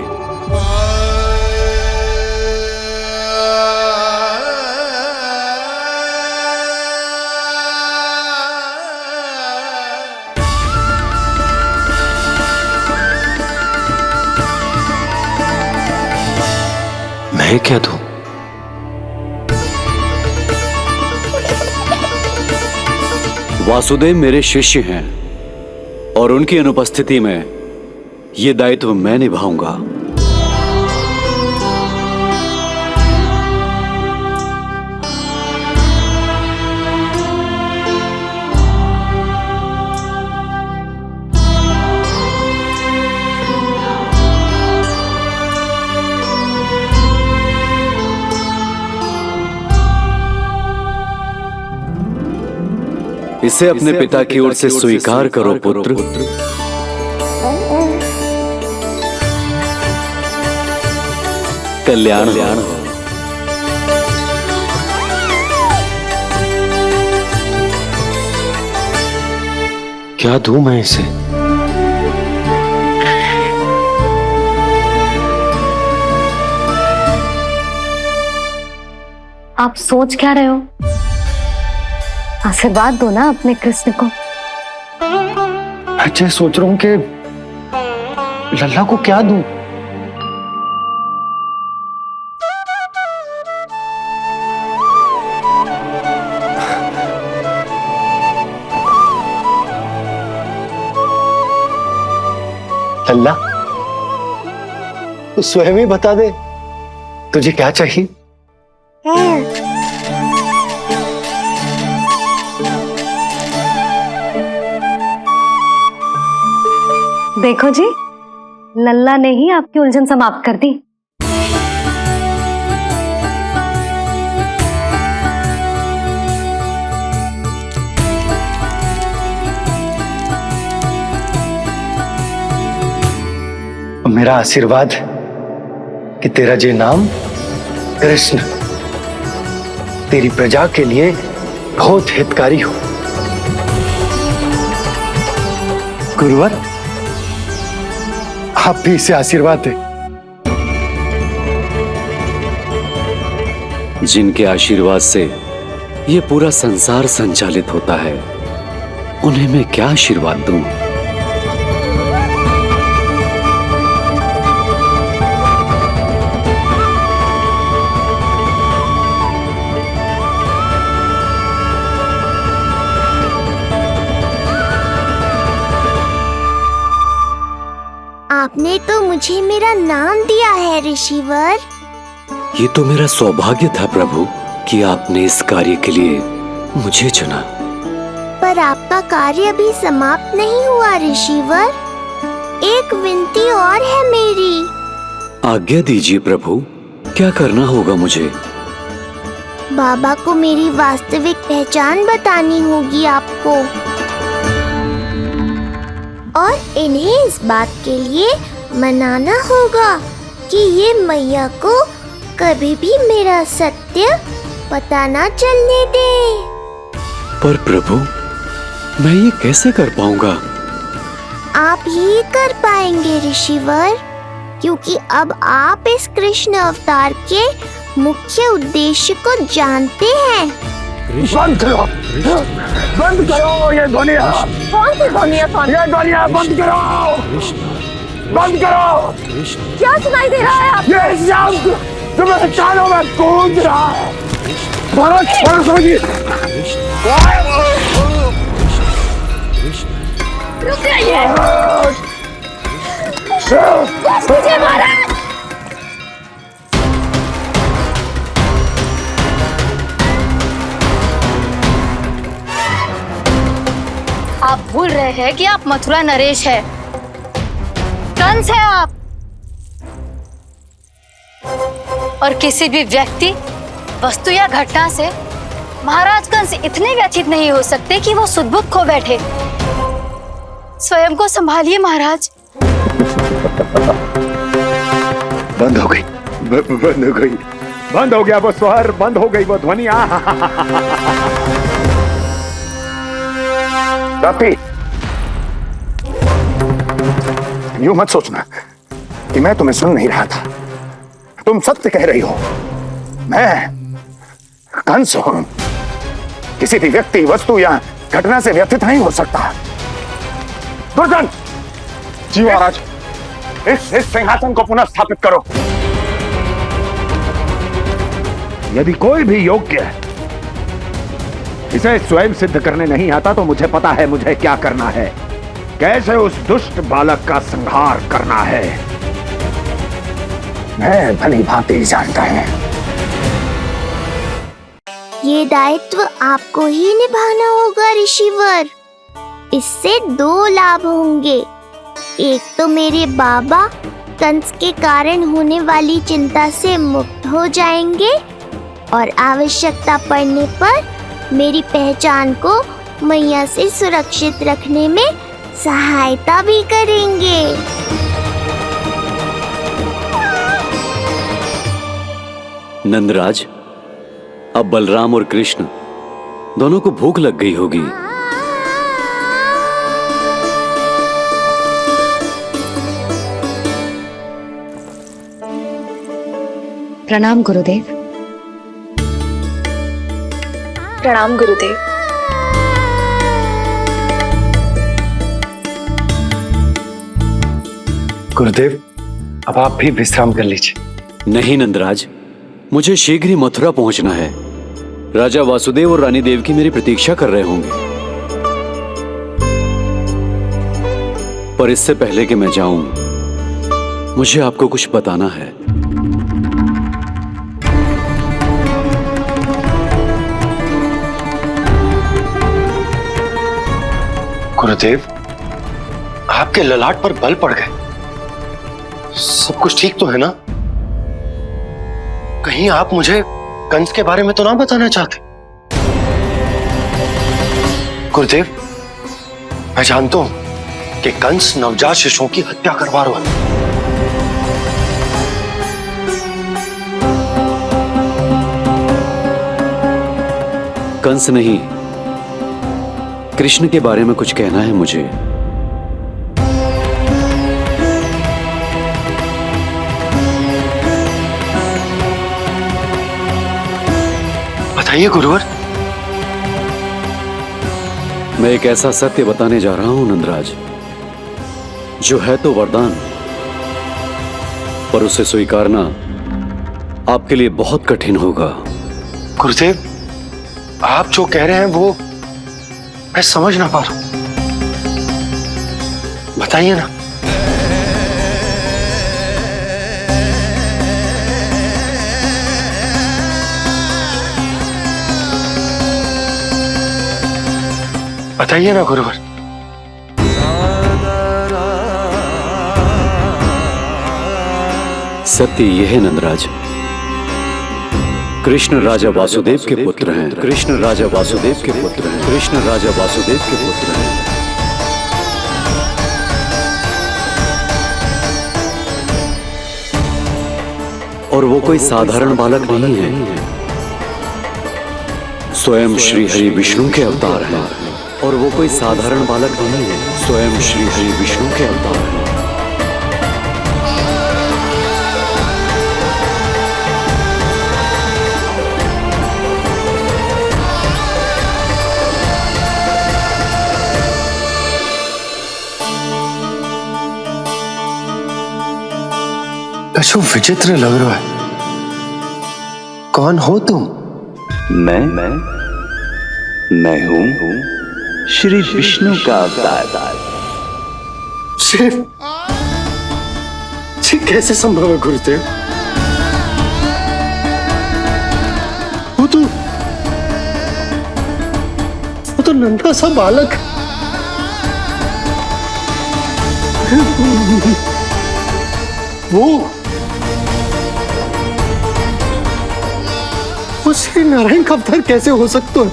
मैं क्या दूं? वासुदेव मेरे शिष्य हैं और उनकी अनुपस्थिति में यह दायित्व मैं निभाऊंगा। इसे अपने पिता की ओर से स्वीकार करो पुत्र। कल्याण हो। क्या दूं मैं इसे? आप सोच क्या रहे हो? आशीर्वाद दो ना अपने कृष्ण को। अच्छा, सोच रहा हूं कि लल्ला को क्या दूं। लल्ला, तू स्वयं ही बता दे तुझे क्या चाहिए। देखो जी, लल्ला ने ही आपकी उलझन समाप्त कर दी। मेरा आशीर्वाद कि तेरा जे नाम कृष्ण तेरी प्रजा के लिए बहुत हितकारी हो। गुरुवर, आप भी इसे आशीर्वाद दें। जिनके आशीर्वाद से ये पूरा संसार संचालित होता है, उन्हें मैं क्या आशीर्वाद दूं? आपने तो मुझे मेरा नाम दिया है ऋषिवर। ये तो मेरा सौभाग्य था प्रभु कि आपने इस कार्य के लिए मुझे चुना। पर आपका कार्य अभी समाप्त नहीं हुआ ऋषिवर। एक विनती और है मेरी। आज्ञा दीजिए प्रभु, क्या करना होगा मुझे? बाबा को मेरी वास्तविक पहचान बतानी होगी आपको, और इन्हें इस बात के लिए मनाना होगा कि ये मैया को कभी भी मेरा सत्य पता ना चलने दे। पर प्रभु, मैं ये कैसे कर पाऊंगा? आप ही कर पाएंगे ऋषिवर, क्योंकि अब आप इस कृष्ण अवतार के मुख्य उद्देश्य को जानते हैं। बंद करो, बंद करो ये ध्वनिया। कौन सी ध्वनिया? ये ध्वनिया बंद करो, बंद करो। क्या सुनाई दे रहा है आप? ये शब्द तुम्हारे कानों में गूंज रहा है। भरत समझिए। रुक जाइए। बस मुझे मारा। आप भूल रहे हैं कि आप मथुरा नरेश है, कंस है आप। और किसी भी व्यक्ति, वस्तु या घटना से महाराज कंस इतने व्यथित नहीं हो सकते कि वो सुदबुद्ध खो बैठे। स्वयं को संभालिए महाराज। बंद हो गई, बंद हो गई, बंद हो गया वो स्वर, बंद हो गई वो ध्वनिया। रापी, यूं मत सोचना कि मैं तुम्हें सुन नहीं रहा था। तुम सत्य कह रही हो। मैं कंस हूं, किसी भी व्यक्ति, वस्तु या घटना से व्यथित नहीं हो सकता। दुर्जन, जी महाराज, इस सिंहासन को पुनः स्थापित करो। यदि कोई भी योग्य इसे स्वयं सिद्ध करने नहीं आता तो मुझे पता है मुझे क्या करना है, कैसे उस दुष्ट बालक का संहार करना है। मैं भली भांति जानता हूं। ये दायित्व आपको ही निभाना होगा ऋषिवर। इससे दो लाभ होंगे। एक तो मेरे बाबा कंस के कारण होने वाली चिंता से मुक्त हो जाएंगे, और आवश्यकता पड़ने पर मेरी पहचान को मैया से सुरक्षित रखने में सहायता भी करेंगे। नंदराज, अब बलराम और कृष्ण दोनों को भूख लग गई होगी। प्रणाम गुरुदेव। प्रणाम गुरुदेव। गुरुदेव, अब आप भी विश्राम कर लीजिए। नहीं नंदराज, मुझे शीघ्र ही मथुरा पहुंचना है। राजा वासुदेव और रानी देवकी मेरी प्रतीक्षा कर रहे होंगे। पर इससे पहले कि मैं जाऊं, मुझे आपको कुछ बताना है। गुरुदेव, आपके ललाट पर बल पड़ गए। सब कुछ ठीक तो है ना? कहीं आप मुझे कंस के बारे में तो ना बताना चाहते? गुरुदेव, मैं जानता हूं कि कंस नवजात शिशुओं की हत्या करवा रहा है। कंस नहीं, कृष्ण के बारे में कुछ कहना है मुझे। बताइए गुरुवर। मैं एक ऐसा सत्य बताने जा रहा हूं नंदराज, जो है तो वरदान, पर उसे स्वीकारना आपके लिए बहुत कठिन होगा। गुरुदेव, आप जो कह रहे हैं वो मैं समझ ना पा रहा हूं। बताइए ना। बताइए ना गुरुवर। सत्य यह है नंदराज, कृष्ण राजा वासुदेव के पुत्र हैं। कृष्ण राजा वासुदेव के पुत्र हैं। कृष्ण राजा वासुदेव के पुत्र हैं। और वो कोई साधारण बालक नहीं है, स्वयं श्री हरि विष्णु के अवतार हैं। और वो कोई साधारण बालक नहीं है, स्वयं श्री हरि विष्णु के अवतार हैं। कछु विचित्र लग रहा है। कौन हो तुम? मैं हूं श्री विष्णु का अवतार। कैसे संभव है गुरुदेव? वो तो नन्हा सा बालक। वो श्री नारायण का अवतार कैसे हो सकता है?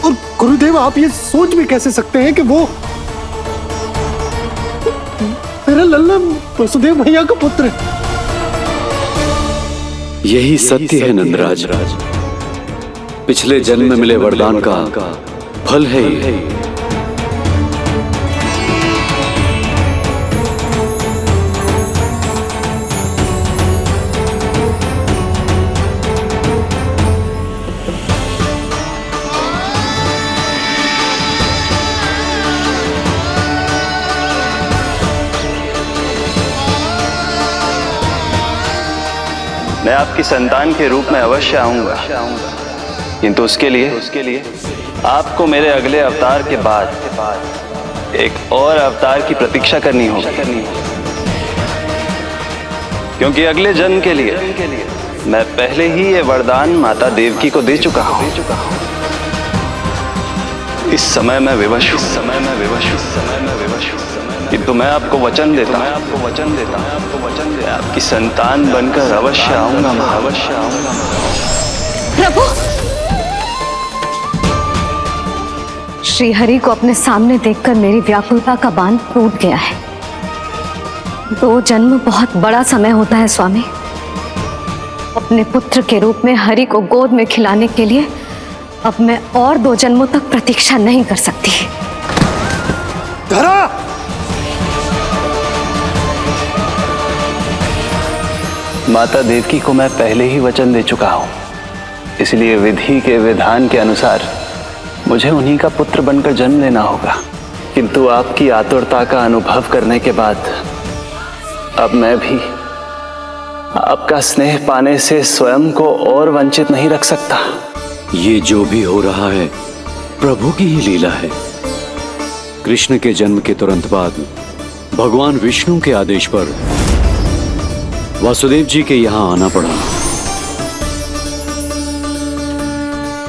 और गुरुदेव, आप ये सोच भी कैसे सकते हैं कि वो मेरा लल्ला वसुदेव भैया का पुत्र है? यही सत्य है नंदराज, पिछले जन्म में मिले वरदान का फल है ये। मैं आपकी संतान के रूप में अवश्य आऊंगा, किंतु उसके लिए आपको मेरे अगले अवतार के बाद एक और अवतार की प्रतीक्षा करनी होगी, क्योंकि अगले जन्म के लिए मैं पहले ही ये वरदान माता देवकी को दे चुका हूं। इस समय मैं विवश हूं, किंतु मैं आपको वचन देता हूं, आपकी संतान बनकर अवश्य आऊंगा। प्रभु, श्री हरि को अपने सामने देखकर मेरी व्याकुलता का बांध टूट गया है। 2 जन्म बहुत बड़ा समय होता है स्वामी। अपने पुत्र के रूप में हरि को गोद में खिलाने के लिए अब मैं और 2 जन्मों तक प्रतीक्षा नहीं कर सकती। धरा! माता देवकी को मैं पहले ही वचन दे चुका हूं इसलिए विधि के विधान के अनुसार मुझे उन्हीं का पुत्र बनकर जन्म लेना होगा। किंतु आपकी आतुरता का अनुभव करने के बाद अब मैं भी आपका स्नेह पाने से स्वयं को और वंचित नहीं रख सकता। ये जो भी हो रहा है प्रभु की ही लीला है। कृष्ण के जन्म के तुरंत बाद भगवान विष्णु के आदेश पर वासुदेव जी के यहां आना पड़ा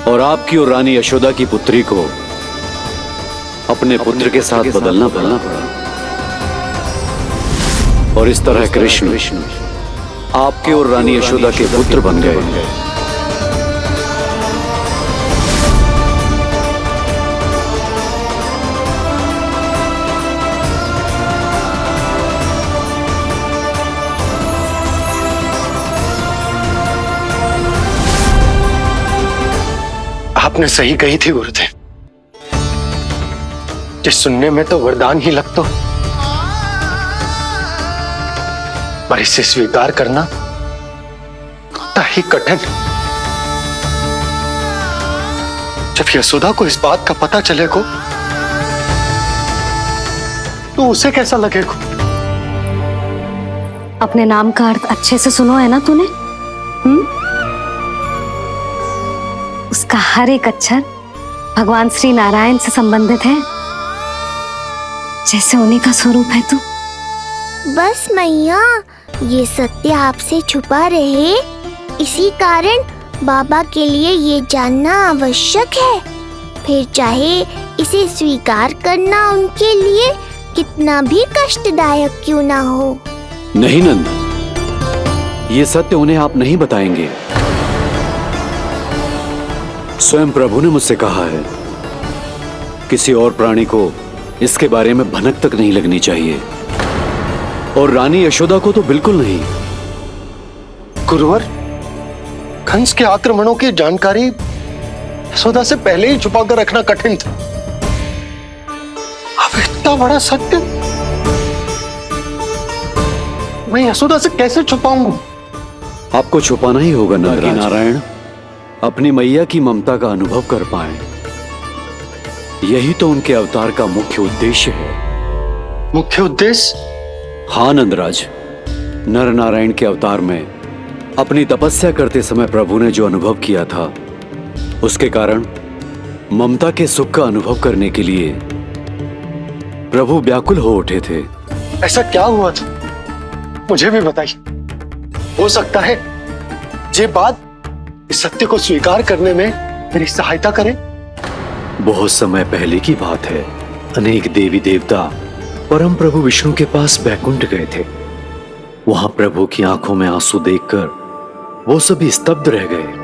और आपकी और रानी यशोदा की पुत्री को अपने पुत्र के साथ बदलना पड़ा और इस तरह कृष्ण आपके और रानी यशोदा के पुत्र बन गए। आपने सही कही थी गुरुदेव, कि सुनने में तो वरदान ही लगता, पर इसे स्वीकार करना होता ही कठिन। जब यशोदा को इस बात का पता चलेगा तो उसे कैसा लगेगा? अपने नाम का अर्थ अच्छे से सुनो है ना तूने? उसका हर एक अक्षर भगवान श्री नारायण से संबंधित है, जैसे उन्हीं का स्वरूप है तू। बस मैया, ये सत्य आपसे छुपा रहे, इसी कारण बाबा के लिए ये जानना आवश्यक है। फिर चाहे इसे स्वीकार करना उनके लिए कितना भी कष्टदायक क्यों ना हो। नहीं नंद, ये सत्य उन्हें आप नहीं बताएंगे। स्वयं प्रभु ने मुझसे कहा है किसी और प्राणी को इसके बारे में भनक तक नहीं लगनी चाहिए, और रानी यशोदा को तो बिल्कुल नहीं। गुरुवर, कंस के आक्रमणों की जानकारी यशोदा से पहले ही छुपा कर रखना कठिन था। अब इतना बड़ा सत्य मैं यशोदा से कैसे छुपाऊंगा? आपको छुपाना ही होगा नंदराज। नारायण अपनी मैया की ममता का अनुभव कर पाए, यही तो उनके अवतार का मुख्य उद्देश्य है। मुख्य उद्देश्य? हाँ नंदराज, नर नारायण के अवतार में अपनी तपस्या करते समय प्रभु ने जो अनुभव किया था, उसके कारण ममता के सुख का अनुभव करने के लिए प्रभु व्याकुल हो उठे थे। ऐसा क्या हुआ था, मुझे भी बताइए। हो सकता है ये बात इस सत्य को स्वीकार करने में मेरी सहायता करे। बहुत समय पहले की बात है, अनेक देवी देवता परम प्रभु विष्णु के पास बैकुंठ गए थे। वहां प्रभु की आंखों में आंसू देखकर वो सभी स्तब्ध रह गए।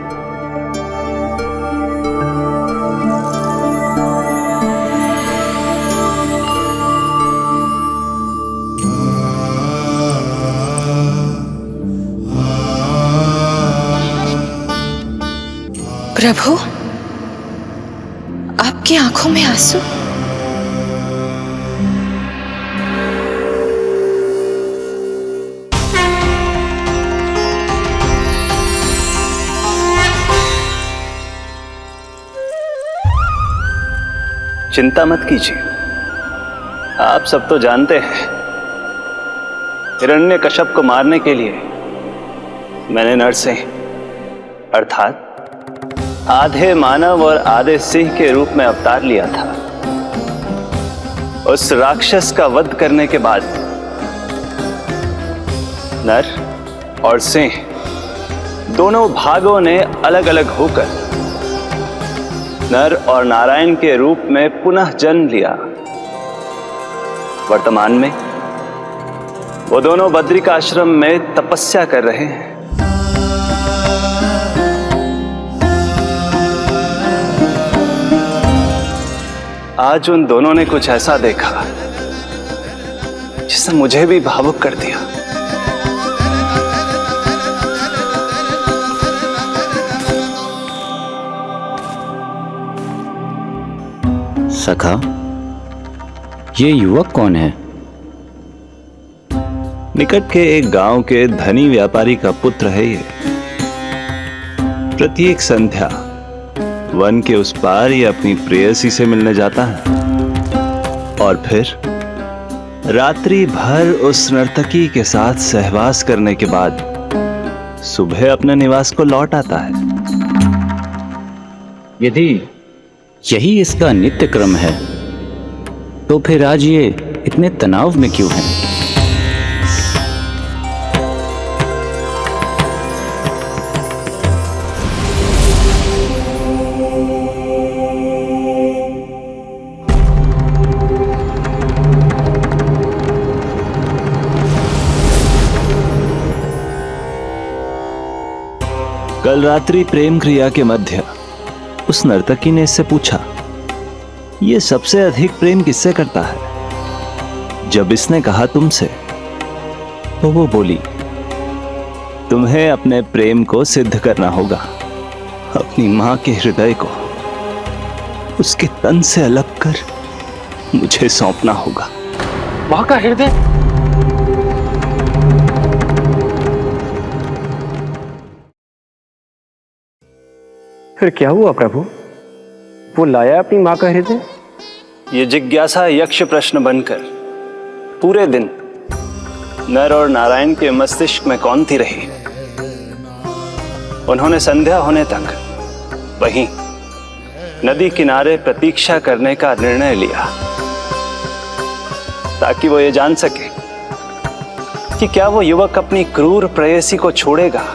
प्रभु, आपकी आंखों में आंसू? चिंता मत कीजिए, आप सब तो जानते हैं हिरण्यकश्यप को मारने के लिए मैंने नरसिंह अर्थात आधे मानव और आधे सिंह के रूप में अवतार लिया था। उस राक्षस का वध करने के बाद नर और सिंह दोनों भागों ने अलग अलग होकर नर और नारायण के रूप में पुनः जन्म लिया। वर्तमान में वो दोनों बद्रिकाश्रम में तपस्या कर रहे हैं। आज उन दोनों ने कुछ ऐसा देखा जिसने मुझे भी भावुक कर दिया। सखा, ये युवक कौन है? निकट के एक गांव के धनी व्यापारी का पुत्र है ये। प्रत्येक संध्या वन के उस पार ये अपनी प्रेयसी से मिलने जाता है और फिर रात्रि भर उस नर्तकी के साथ सहवास करने के बाद सुबह अपने निवास को लौट आता है। यदि यही इसका नित्य क्रम है तो फिर आज ये इतने तनाव में क्यों है? कल रात्रि प्रेम क्रिया के मध्य उस नर्तकी ने इससे पूछा, ये सबसे अधिक प्रेम किससे करता है? जब इसने कहा तुमसे, तो वो बोली, तुम्हें अपने प्रेम को सिद्ध करना होगा। अपनी मां के हृदय को उसके तन से अलग कर मुझे सौंपना होगा। मां का हृदय? फिर क्या हुआ प्रभु? वो लाया अपनी मां का हृदय? ये जिज्ञासा यक्ष प्रश्न बनकर पूरे दिन नर और नारायण के मस्तिष्क में कौंधती रही। उन्होंने संध्या होने तक वहीं नदी किनारे प्रतीक्षा करने का निर्णय लिया ताकि वो ये जान सके कि क्या वो युवक अपनी क्रूर प्रेयसी को छोड़ेगा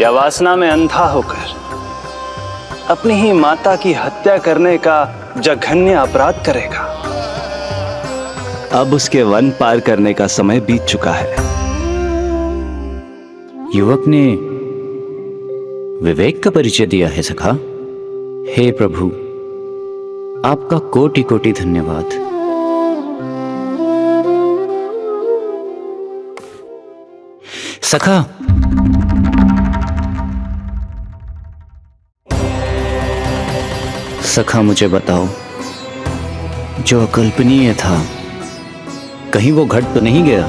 या वासना में अंधा होकर अपनी ही माता की हत्या करने का जघन्य अपराध करेगा। अब उसके वन पार करने का समय बीत चुका है। युवक ने विवेक का परिचय दिया है सखा। हे प्रभु, आपका कोटि कोटि धन्यवाद। सखा, सखा मुझे बताओ, जो अकल्पनीय था कहीं वो घट तो नहीं गया?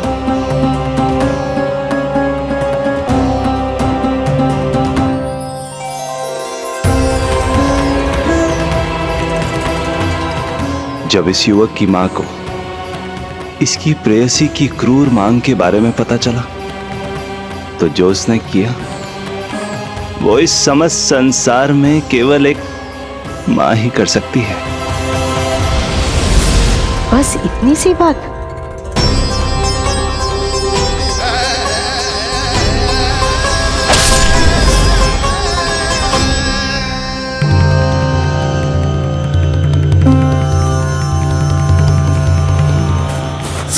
जब इस युवक की मां को इसकी प्रेयसी की क्रूर मांग के बारे में पता चला तो जो उसने किया वो इस समस्त संसार में केवल एक मां ही कर सकती है। बस इतनी सी बात?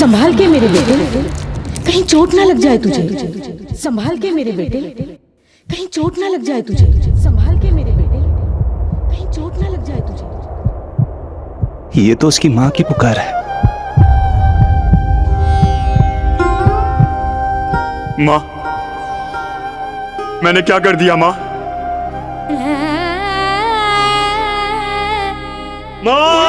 संभाल के मेरे बेटे, कहीं चोट ना लग जाए तुझे। संभाल के मेरे बेटे, कहीं चोट ना लग जाए तुझे। संभाल के मेरे बेटे, कहीं चोट ना लग जाए तुझे। ये तो उसकी मां की पुकार है। मां, मैंने क्या कर दिया मां? मां!